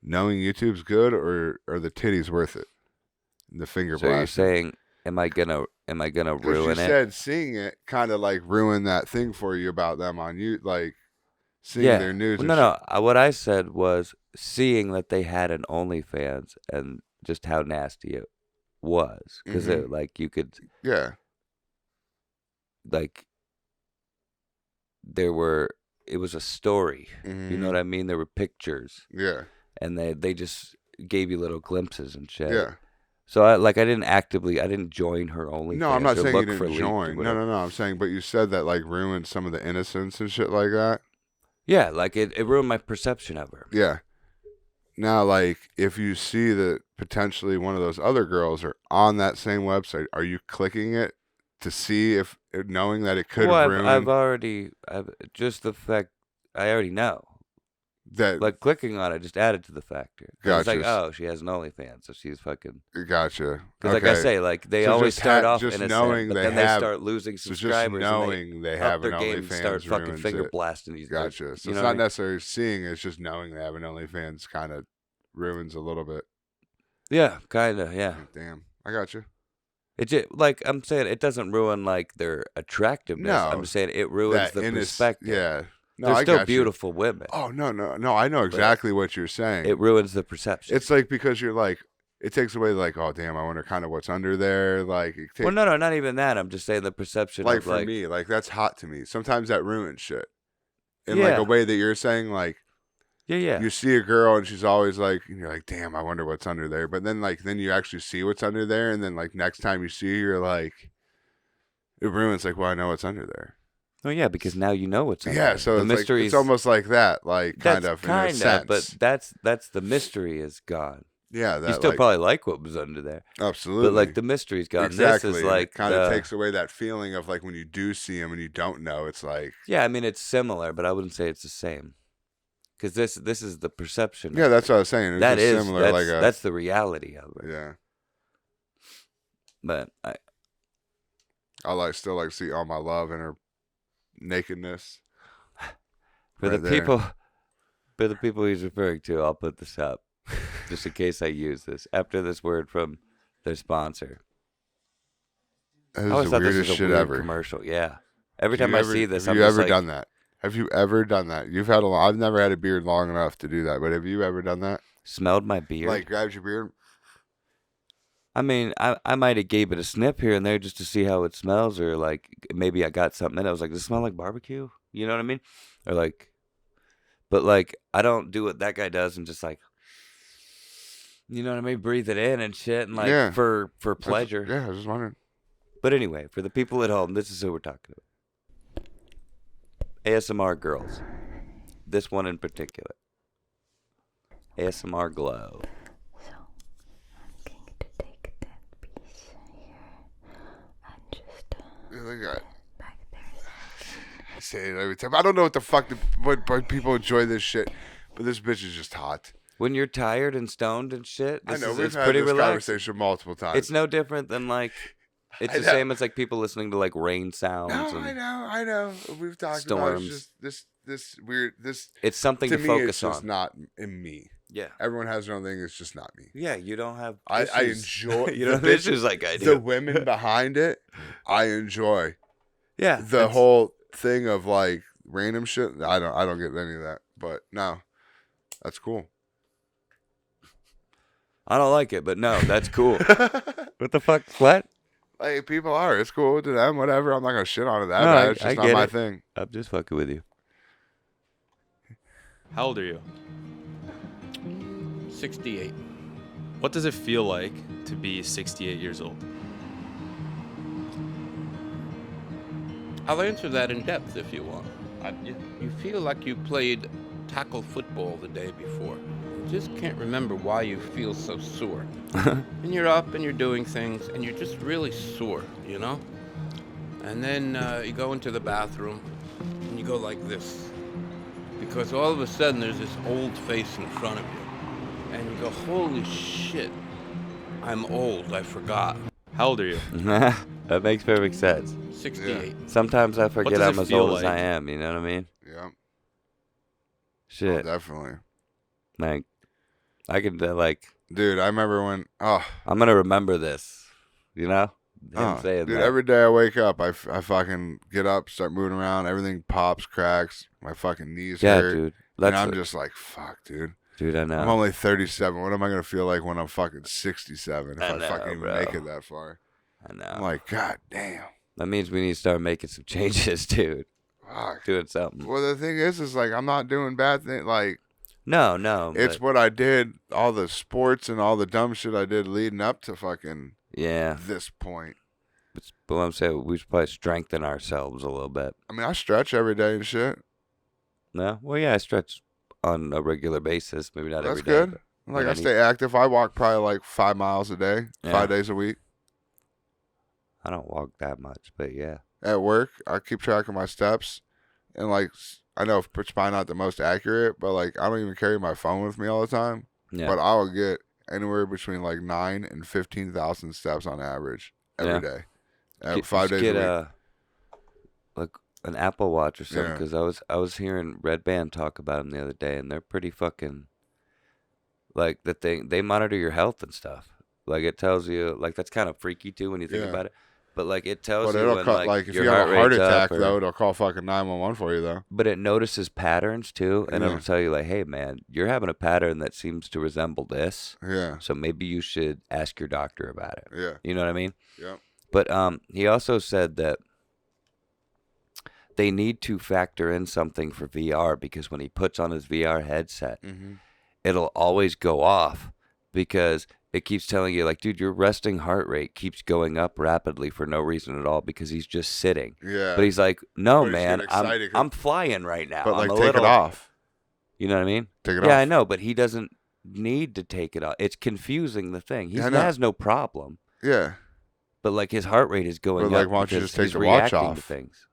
knowing YouTube's good or are the titties worth it? The finger So blasting. you're saying, am I gonna ruin it? You said seeing it kind of like ruin that thing for you about them on you, like seeing their nudes. Well, no. What I said was seeing that they had an OnlyFans and just how nasty it was, because like you could, like it was a story. You know what I mean? There were pictures. Yeah. And they just gave you little glimpses and shit. Yeah. So I didn't join her OnlyFans. No, I'm not saying you didn't join. No. I'm saying, but you said that like ruined some of the innocence and shit like that. Yeah, like it ruined my perception of her. Yeah. Now, like, if you see that potentially one of those other girls are on that same website, are you clicking it to see if, knowing that it could ruin? I've just the fact I already know. That like clicking on it just added to the factor. Gotcha. It's like, oh, she has an OnlyFans, so she's fucking. Gotcha. Because like I say, like they always start off innocent, but then they start losing subscribers. Just knowing they have an OnlyFans start fucking finger blasting these. Gotcha. So it's not necessarily seeing; it's just knowing they have an OnlyFans kind of ruins a little bit. Yeah, kind of. Yeah. Damn, I got you. It just, like I'm saying, it doesn't ruin like their attractiveness. No, I'm just saying it ruins the perspective. Yeah. No, There's I still got beautiful women. Oh, no. I know exactly what you're saying. It ruins the perception. It's like because you're like, it takes away like, oh damn, I wonder kind of what's under there. Like, well, no, not even that. I'm just saying the perception. Like of, for me, like that's hot to me. Sometimes that ruins shit. In like a way that you're saying, like, yeah. You see a girl and she's always like, and you're like, damn, I wonder what's under there. But then then you actually see what's under there, and then like next time you see her, you're like, it ruins like, well, I know what's under there. Oh yeah, because now you know what's under there. Yeah, so the it's like, it's almost like that, like kind of in a sense. But that's the mystery is gone. Yeah, that, you still probably like what was under there. Absolutely, but like the mystery's gone. Exactly, this is like it kind of takes away that feeling of like when you do see him and you don't know. It's like I mean it's similar, but I wouldn't say it's the same. Because this is the perception. Yeah, that's what I was saying. That is similar. That's the reality of it. Yeah. But I still like see all my love in her nakedness. For the people he's referring to, I'll put this up just in case I use this after this word from their sponsor. That is the weirdest shit ever. Commercial, yeah. Every time I see this, have you ever done that? Have you ever done that? I've never had a beard long enough to do that, but have you ever done that? Smelled my beard? Like grabbed your beard? I mean, I might have gave it a snip here and there just to see how it smells, or like maybe I got something in it. I was like, does it smell like barbecue? You know what I mean? Or like, but like I don't do what that guy does and just like, you know what I mean? Breathe it in and shit and like for pleasure. I was just wondering. But anyway, for the people at home, this is who we're talking about. ASMR girls. This one in particular. ASMR glow. So, I'm going to take that piece here and just back there. I say it every time. I don't know what the fuck what people enjoy this shit, but this bitch is just hot. When you're tired and stoned and shit, I know we've had this conversation multiple times. It's no different than like. It's the same as like people listening to like rain sounds. No, and I know. We've talked storms. about this weird. It's something to me, focus it's on. just not in me. Yeah. Everyone has their own thing. It's just not me. Yeah, you don't have. I enjoy. You don't have issues like I do. The women behind it, I enjoy. Yeah. The whole thing of like random shit. I don't get any of that. But no, that's cool. I don't like it, but no, that's cool. What the fuck? What? Hey, people are. It's cool to them, whatever. I'm not going to shit on it that No, bad. It's just I not get my it. thing. I'm just fucking with you. How old are you? 68. What does it feel like to be 68 years old? I'll answer that in depth if you want. You feel like you played tackle football the day before. You just can't remember why you feel so sore. And you're up and you're doing things and you're just really sore, you know? And then you go into the bathroom and you go like this. Because all of a sudden there's this old face in front of you. And you go, holy shit, I'm old, I forgot. How old are you? That makes perfect sense. 68. Yeah. Sometimes I forget does I'm it as feel old as like? I am, you know what I mean? Yeah. Shit. Oh, definitely. Like, I could, like... Dude, I remember when... Oh. I'm going to remember this, you know? Dude, every day I wake up, I fucking get up, start moving around, everything pops, cracks, my fucking knees hurt. Dude. And I'm just like, fuck, dude. Dude, I know. I'm only 37. What am I going to feel like when I'm fucking 67 if I fucking even make it that far? I know. I'm like, god damn. That means we need to start making some changes, dude. Fuck. Doing something. Well, the thing is like, I'm not doing bad things. Like, no. it's what I did, all the sports and all the dumb shit I did leading up to fucking this point. But what I'm saying, we should probably strengthen ourselves a little bit. I mean, I stretch every day and shit. No? Well, yeah, I stretch on a regular basis. Maybe not every That's day. good. Like, I stay active. I walk probably like 5 miles a day, 5 days a week. I don't walk that much, but yeah. At work, I keep track of my steps. And, like, I know it's probably not the most accurate, but, like, I don't even carry my phone with me all the time. Yeah. But I will get anywhere between, like, 9,000 and 15,000 steps on average every day. 5 days a week. Like an Apple Watch or something, because I was hearing Red Band talk about them the other day, and they're pretty fucking, like, they monitor your health and stuff. Like it tells you, like that's kind of freaky too when you think about it. But like it tells But you it'll when call, like if your you have a heart rate's attack up though, it'll call fucking 911 for you though. But it notices patterns too, and Yeah. it'll tell you like, hey man, you're having a pattern that seems to resemble this. Yeah. So maybe you should ask your doctor about it. Yeah. You know what I mean? Yeah. But he also said that they need to factor in something for VR because when he puts on his VR headset, it'll always go off because it keeps telling you, like, dude, your resting heart rate keeps going up rapidly for no reason at all because he's just sitting. Yeah. But he's like, no, But he's man, getting excited 'cause- I'm flying right now. But like, I'm a take little, it off. You know what I mean? Take it off. Yeah, I know, but he doesn't need to take it off. It's confusing the thing. He Yeah, I know. has no problem. Yeah. But like his heart rate is going But like, up why don't you because just take he's the watch reacting off? to things.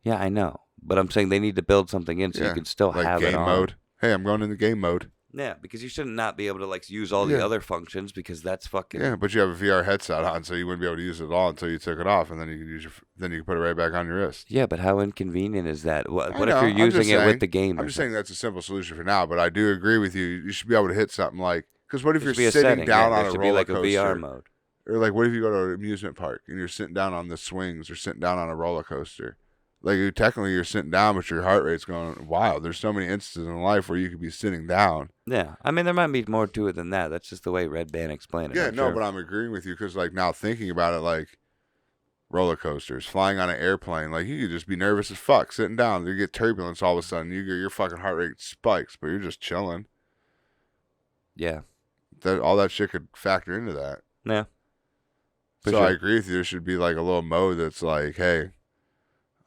Yeah, I know. But I'm saying they need to build something in so you can still like have game it on. mode. Hey, I'm going into game mode. Yeah, because you shouldn't not be able to like use all the other functions because that's fucking. Yeah, but you have a VR headset on, so you wouldn't be able to use it at all until you took it off, and then you could then you can put it right back on your wrist. Yeah, but how inconvenient is that? What I if know, you're I'm using just it saying- with the game? I'm or just saying that's a simple solution for now, but I do agree with you. You should be able to hit something like, because what if There you're should be a sitting setting, down yeah, on there a should be roller like a coaster, VR mode. or like what if you go to an amusement park and you're sitting down on the swings or sitting down on a roller coaster? Like technically you're sitting down, but your heart rate's going wild. There's so many instances in life where you could be sitting down. Yeah, I mean there might be more to it than that. That's just the way Red Band explained it. Yeah, I'm no, sure. but I'm agreeing with you because like now thinking about it, like roller coasters, flying on an airplane, like you could just be nervous as fuck sitting down. You get turbulence all of a sudden, your fucking heart rate spikes, but you're just chilling. Yeah, That all that shit could factor into that. Yeah. For So sure. I agree with you. There should be like a little mode that's like, hey,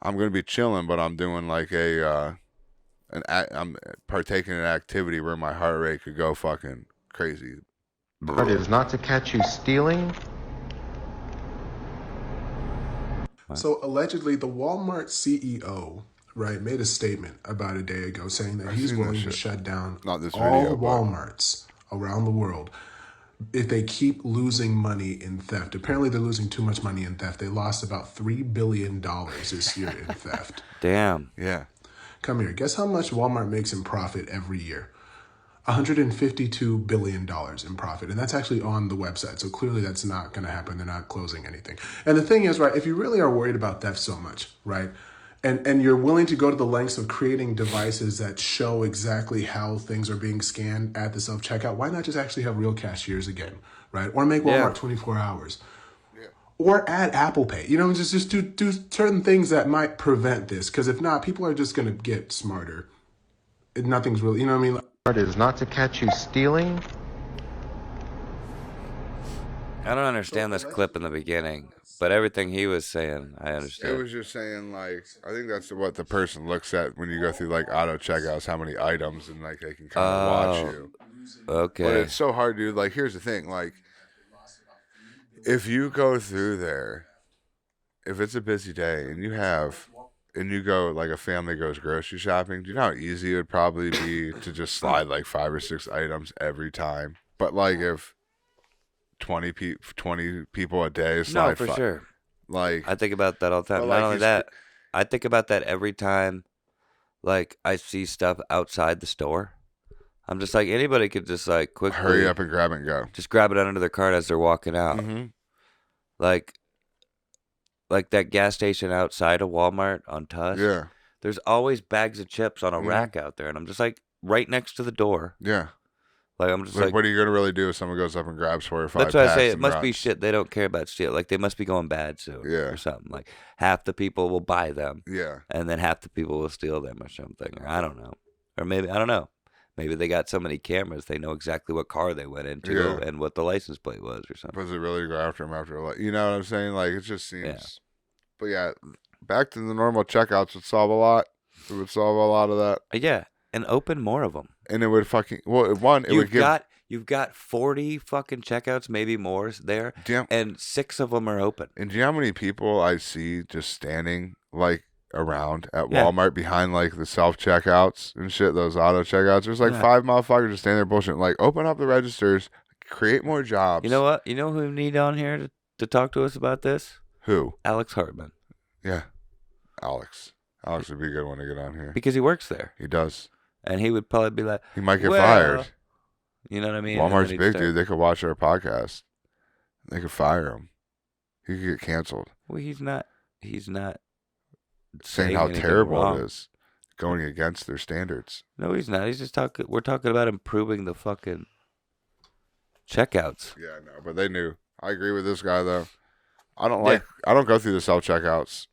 I'm gonna be chilling, but I'm doing like I'm partaking in an activity where my heart rate could go fucking crazy. But it is not to catch you stealing. So allegedly, the Walmart CEO, right, made a statement about a day ago saying that he's seen that willing to shit. shut down Not this all video, but- Walmarts around the world if they keep losing money in theft. Apparently, they're losing too much money in theft. They lost about $3 billion this year in theft. Damn. Yeah. Come here. Guess how much Walmart makes in profit every year? $152 billion in profit. And that's actually on the website. So clearly that's not going to happen. They're not closing anything. And the thing is, right, if you really are worried about theft so much, right, and you're willing to go to the lengths of creating devices that show exactly how things are being scanned at the self-checkout, why not just actually have real cashiers again, right? Or make Walmart 24 hours. Or add Apple Pay. You know, just do certain things that might prevent this. Because if not, people are just going to get smarter. Nothing's really, you know what I mean? But it is not to catch you stealing. I don't understand this clip in the beginning, but everything he was saying, I It understood. was just saying like, I think that's what the person looks at when you go through like auto checkouts, how many items, and like they can kind of watch you. Okay. But it's so hard, dude. Like, here's the thing, like, if you go through there, if it's a busy day and you go, like a family goes grocery shopping, do you know how easy it would probably be to just slide like 5 or 6 items every time? But like if 20 people a day slide No, for sure. Like, I think about that all the time. But, Not like, only he's- that, I think about that every time, like, I see stuff outside the store. I'm just like, anybody could just, like, quickly... hurry up and grab it and go. Just grab it under their cart as they're walking out. Mm-hmm. Like that gas station outside of Walmart on Tusk. Yeah. There's always bags of chips on a Mhm. rack out there, and I'm just like right next to the door. Yeah. Like I'm just Like, like what are you gonna really do if someone goes up and grabs 4 or 5 that's why I packs say it and must be runs? shit. They don't care about shit. Like they must be going bad soon, or something. Like half the people will buy them, Yeah. and then half the people will steal them or something. Or I don't know, or maybe I don't know. Maybe they got so many cameras they know exactly what car they went into Yeah. and what the license plate was or something. Was it really go after him after like, you know what I'm saying? Like, it just seems. But yeah, back to the normal checkouts would solve a lot. It would solve a lot of that. Yeah, and open more of them. And it would fucking it would give. You've got 40 fucking checkouts, maybe more there, and 6 of them are open. And do you know how many people I see just standing like around at Yeah. Walmart behind like the self checkouts and shit, those auto checkouts? There's like 5 motherfuckers just standing there bullshit. Like, open up the registers, create more jobs. You know what? You know who we need on here to talk to us about this? Who? Alex Hartman. Yeah, Alex. Alex would be a good one to get on here Because he works there. He does. And he would probably be like, He might get "Well, fired. You know what I mean? Walmart's big, dude. They could watch our podcast. They could fire him. He could get canceled. Well, he's not saying how terrible it is, going against their standards. No, he's not. He's just talking. We're talking about improving the fucking checkouts. Yeah, no, but they knew. I agree with this guy though. I don't go through the self checkouts.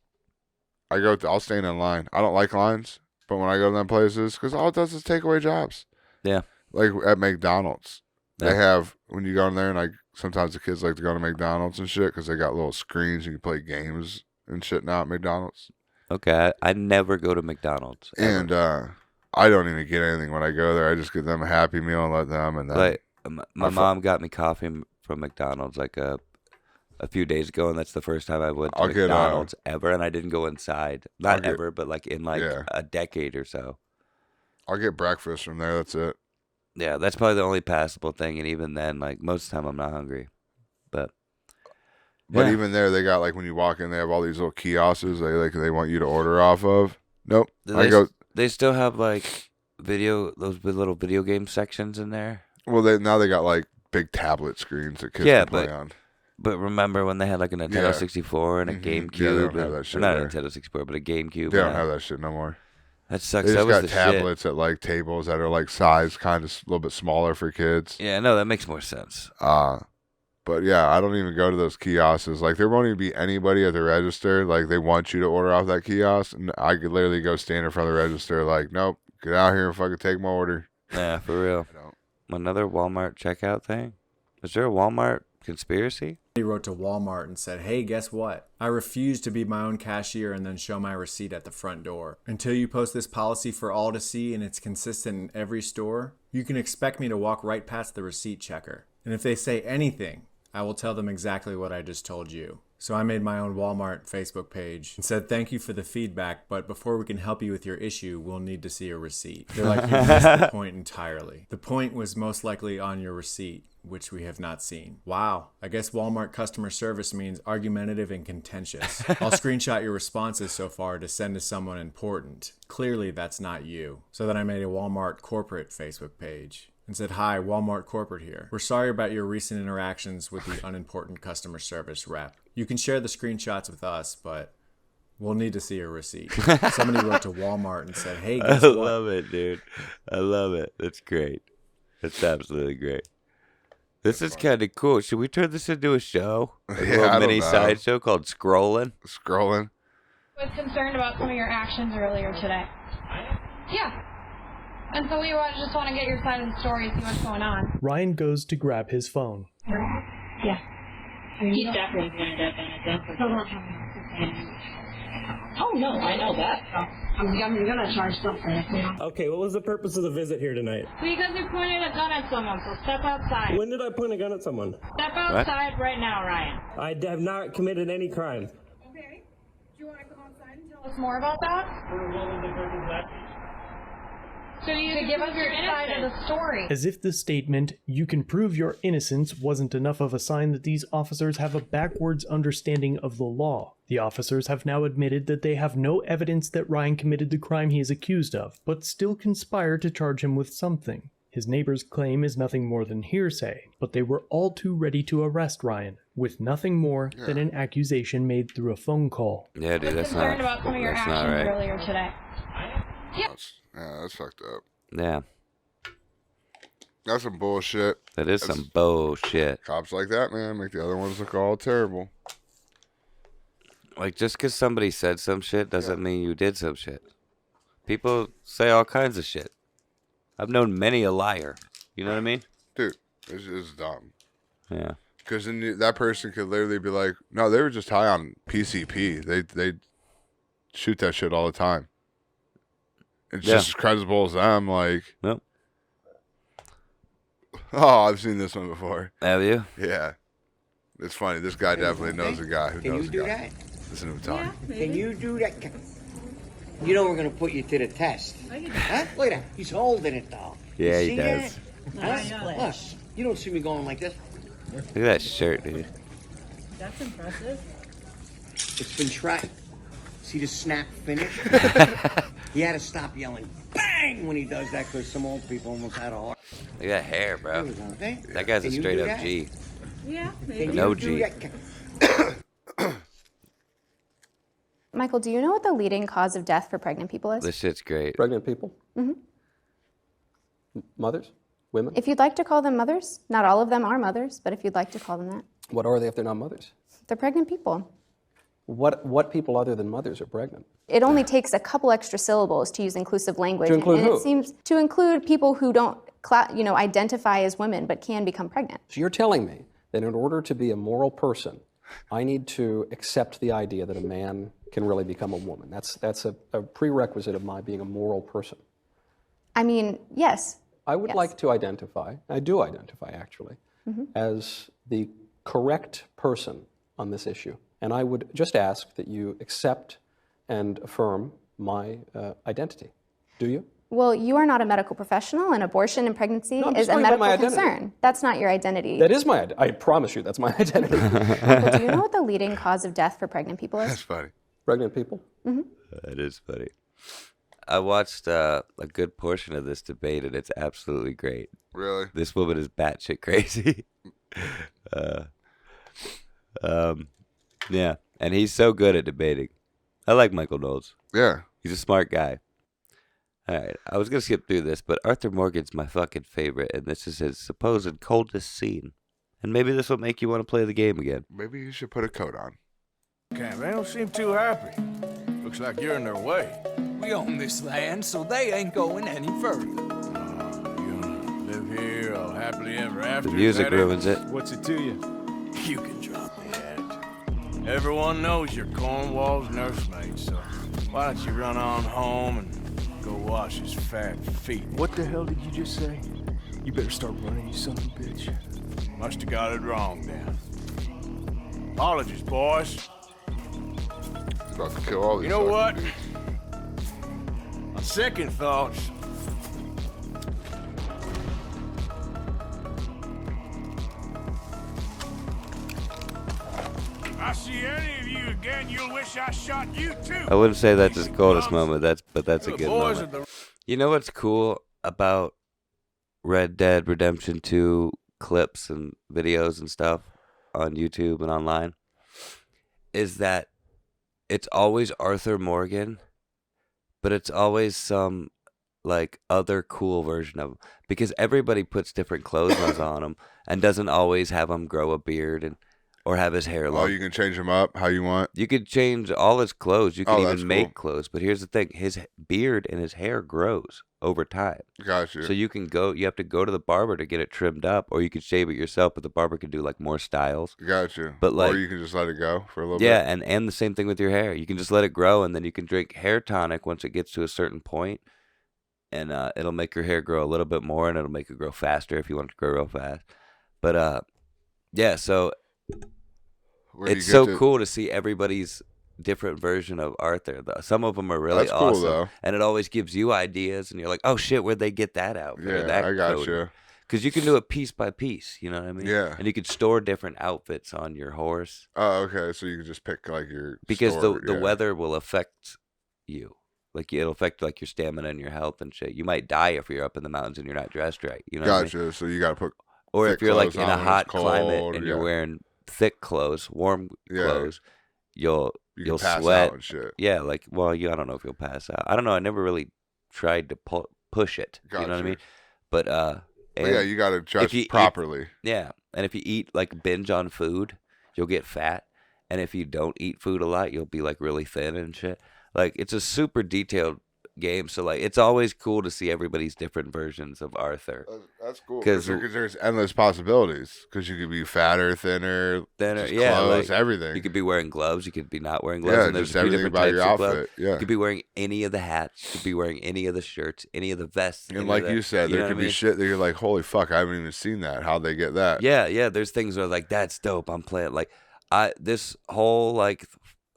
I'll stand in line. I don't like lines, but when I go to them places, because all it does is take away jobs. Yeah. Like at McDonald's, they have, when you go in there, and like sometimes the kids like to go to McDonald's and shit because they got little screens and you play games and shit now at McDonald's. Okay, I never go to McDonald's. Ever. And I don't even get anything when I go there. I just give them a Happy Meal and let them. And then like my mom got me coffee from McDonald's like a few days ago, and that's the first time I went to McDonald's ever, and I didn't go inside. Not ever, but like in like a decade or so. I'll get breakfast from there. That's it. Yeah, that's probably the only passable thing, and even then, like most of the time, I'm not hungry. But even there, they got like when you walk in, they have all these little kiosks. They want you to order off of. Nope. They still have like those little video game sections in there. Well, now they got like big tablet screens that kids can play on. But remember when they had like a Nintendo 64 and a GameCube? Yeah, they don't have that shit. Not a Nintendo 64, but a GameCube. They don't have that shit no more. That sucks. They just that was got the tablets shit. at like tables that are like size kind of a little bit smaller for kids. Yeah, no, that makes more sense. But yeah, I don't even go to those kiosks. Like there won't even be anybody at the register. Like they want you to order off that kiosk, and I could literally go stand in front of the register. Like, nope, get out here and fucking take my order. Yeah, for real. Another Walmart checkout thing. Is there a Walmart conspiracy? He wrote to Walmart and said, "Hey, guess what? I refuse to be my own cashier and then show my receipt at the front door. Until you post this policy for all to see and it's consistent in every store, you can expect me to walk right past the receipt checker. And if they say anything, I will tell them exactly what I just told you." So I made my own Walmart Facebook page and said, "Thank you for the feedback, but before we can help you with your issue, we'll need to see a receipt." They're like, "You missed the point entirely. The point was most likely on your receipt, which we have not seen." Wow. I guess Walmart customer service means argumentative and contentious. I'll screenshot your responses so far to send to someone important. Clearly that's not you. So then I made a Walmart corporate Facebook page and said, "Hi, Walmart corporate here. We're sorry about your recent interactions with the unimportant customer service rep. You can share the screenshots with us, but we'll need to see a receipt." Somebody wrote to Walmart and said, "Hey, guess what?" I love it, dude. I love it. That's great. That's absolutely great. This is kind of cool. Should we turn this into a show? A little mini sideshow called Scrollin? Scrollin? I was concerned about some of your actions earlier today. Yeah. And so we just want to get your side of the story, see what's going on. Ryan goes to grab his phone. Yeah. He's definitely going to Oh, no, I know that. I'm going to charge something. Okay, what was the purpose of the visit here tonight? Because you pointed a gun at someone, so step outside. When did I point a gun at someone? Step outside right now, Ryan. I have not committed any crime. Okay. Do you want to come outside and tell us more about that? What was the purpose of that? So you can give us your side of the story. As if the statement, "you can prove your innocence," wasn't enough of a sign that these officers have a backwards understanding of the law. The officers have now admitted that they have no evidence that Ryan committed the crime he is accused of, but still conspire to charge him with something. His neighbor's claim is nothing more than hearsay, but they were all too ready to arrest Ryan, with nothing more than an accusation made through a phone call. Yeah, dude, that's not, concerned about some of your actions right. earlier today. Yeah. That's fucked up. Yeah. That's some bullshit. That's some bullshit. Cops like that, man, make the other ones look all terrible. Like, just because somebody said some shit doesn't mean you did some shit. People say all kinds of shit. I've known many a liar. You know what I mean? Dude, it's dumb. Yeah. Because then that person could literally be like, no, they were just high on PCP. They shoot that shit all the time. It's just as credible as them. Like, nope. Oh, I've seen this one before. Have you? Yeah. It's funny. This guy definitely knows a guy who knows a guy. Can you do that? Listen to him talk. Yeah, can you do that? You know we're going to put you to the test. Huh? Look at that. He's holding it, though. Yeah, he does. Huh? Plus, you don't see me going like this. Look at that shirt, dude. That's impressive. It's been tried. See the snap finish? He had to stop yelling bang when he does that because some old people almost had a heart. Look at that hair, bro. Okay? That guy's a Can you straight do up that? G. Yeah, Can No you do G. that? Michael, do you know what the leading cause of death for pregnant people is? This shit's great. Pregnant people? hmm Mothers? Women? If you'd like to call them mothers, not all of them are mothers, but if you'd like to call them that, What are they if they're not mothers? they're pregnant people. What people other than mothers are pregnant? It only takes a couple extra syllables to use inclusive language. To include and who? it seems to include people who don't identify as women but can become pregnant. So you're telling me that in order to be a moral person, I need to accept the idea that a man can really become a woman. That's a prerequisite of my being a moral person. I mean, yes. I would Yes. like to identify, I do identify actually, Mhm. as the correct person on this issue. And I would just ask that you accept and affirm my identity. Do you? Well, you are not a medical professional, and abortion and pregnancy No, I'm is just a talking about medical my identity. concern. That's not your identity. That is my, I promise you, that's my identity. Michael, do you know what the leading cause of death for pregnant people is? That's funny. Pregnant people? hmm That is funny. I watched a good portion of this debate, and it's absolutely great. Really? This woman is batshit crazy. Yeah, and he's so good at debating. I like Michael Knowles. Yeah. He's a smart guy. All right, I was going to skip through this, but Arthur Morgan's my fucking favorite, and this is his supposed coldest scene. And maybe this will make you want to play the game again. Maybe you should put a coat on. Okay, they don't seem too happy. Looks like you're in their way. We own this land, so they ain't going any further. You live here all happily ever after. The music is that ruins it. What's it to you? You can drop the hat. Everyone knows you're Cornwall's nursemaid, so why don't you run on home and go wash his fat feet? What the hell did you just say? You better start running, you son of a bitch. Must have got it wrong then. Apologies, boys. About to kill all these You know what? fucking On second thoughts, if I see any of you again, you'll wish I shot you too. I wouldn't say that's his coldest moment, but that's a The good boys moment. are the- You know what's cool about Red Dead Redemption 2 clips and videos and stuff on YouTube and online? Is that it's always Arthur Morgan, but it's always some like other cool version of him, because everybody puts different clothes on him and doesn't always have him grow a beard and or have his hair long. Oh, you can change them up how you want. You could change all his clothes. You can Oh, even that's make cool. clothes. But here's the thing: his beard and his hair grows over time. Gotcha. So you can go. You have to go to the barber to get it trimmed up, or you could shave it yourself. But the barber can do like more styles. Gotcha. But like, or you can just let it go for a little yeah, bit. and the same thing with your hair. You can just let it grow, and then you can drink hair tonic once it gets to a certain point, and it'll make your hair grow a little bit more, and it'll make it grow faster if you want it to grow real fast. But yeah. So Where do you it's get so to- cool to see everybody's different version of Arthur. Some of them are really That's cool, awesome, though. and it always gives you ideas, and you're like, "Oh shit, where'd they get that outfit?" or Yeah, that I gotcha. Because you can do it piece by piece. You know what I mean? Yeah. And you could store different outfits on your horse Oh, okay. So you can just pick like your because store, the yeah. weather will affect you. Like it'll affect like your stamina and your health and shit. You might die if you're up in the mountains and you're not dressed right. You know what I mean? Gotcha. So you got to put. Or thick if you're like clothes in a on when hot it's climate cold, and yeah. you're wearing thick clothes, warm Yeah. clothes, you'll You can pass sweat out and shit. Yeah, like I don't know if you'll pass out. I don't know. I never really tried to push it. You know what I Gotcha. mean? But yeah, you gotta dress if you eat- properly. yeah, and if you eat like binge on food, you'll get fat. And if you don't eat food a lot, you'll be like really thin and shit. Like it's a super detailed game, so like it's always cool to see everybody's different versions of Arthur. That's cool. 'Cause- Because there's endless possibilities. Because you could be fatter, thinner, just yeah, clothes, like, everything. You could be wearing gloves. You could be not wearing gloves. Yeah, and there's just three everything different about types your of gloves. outfit, yeah. You could be wearing any of the hats. You could be wearing any of the shirts, any of the vests. any And of like the- you said, know there what could I be mean? shit that you're like, holy fuck, I haven't even seen that. How'd they get that? Yeah. There's things where like that's dope. I'm playing like this whole like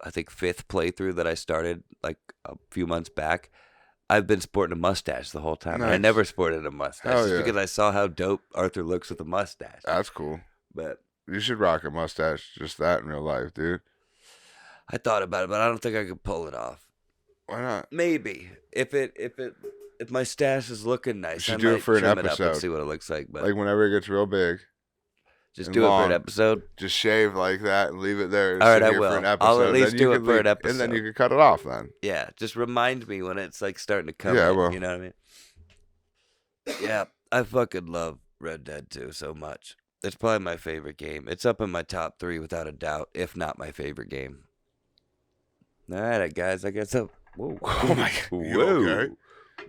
I think 5th playthrough that I started like a few months back. I've been sporting a mustache the whole time. And I Nice. never sported a mustache Hell just yeah. because I saw how dope Arthur looks with a mustache. That's cool. But you should rock a mustache, just that in real life, dude. I thought about it, but I don't think I could pull it off. Why not? Maybe if it if my stash is looking nice, We should I do might it for an trim it up episode. and see what it looks like. But Like whenever it gets real big. just and do it for an long, episode. Just shave like that and leave it there. All right, sit I here will. For an episode. I'll at least Then do you it can for an leave- episode. And then you can cut it off then. Yeah, just remind me when it's like starting to come. Yeah, I in, will. You know what I mean? Yeah, I fucking love Red Dead 2 so much. It's probably my favorite game. It's up in my top 3 without a doubt, if not my favorite game. All right, guys, I guess Whoa. Oh my God. You Whoa. okay?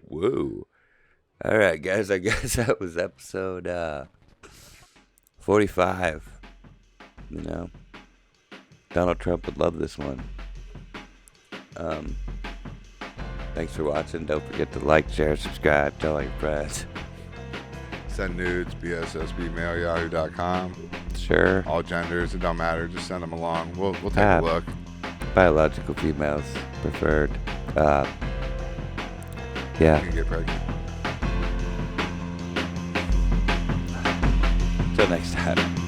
Whoa. All right, guys, I guess that was episode 45. You know, Donald Trump would love this one. Thanks for watching. Don't forget to like, share, subscribe, tell all your friends. Send nudes, BSSB, mail.yahoo.com. Sure. All genders, it don't matter. Just send them along. We'll take a look. Biological females preferred. You Yeah. can get pregnant. Till next time.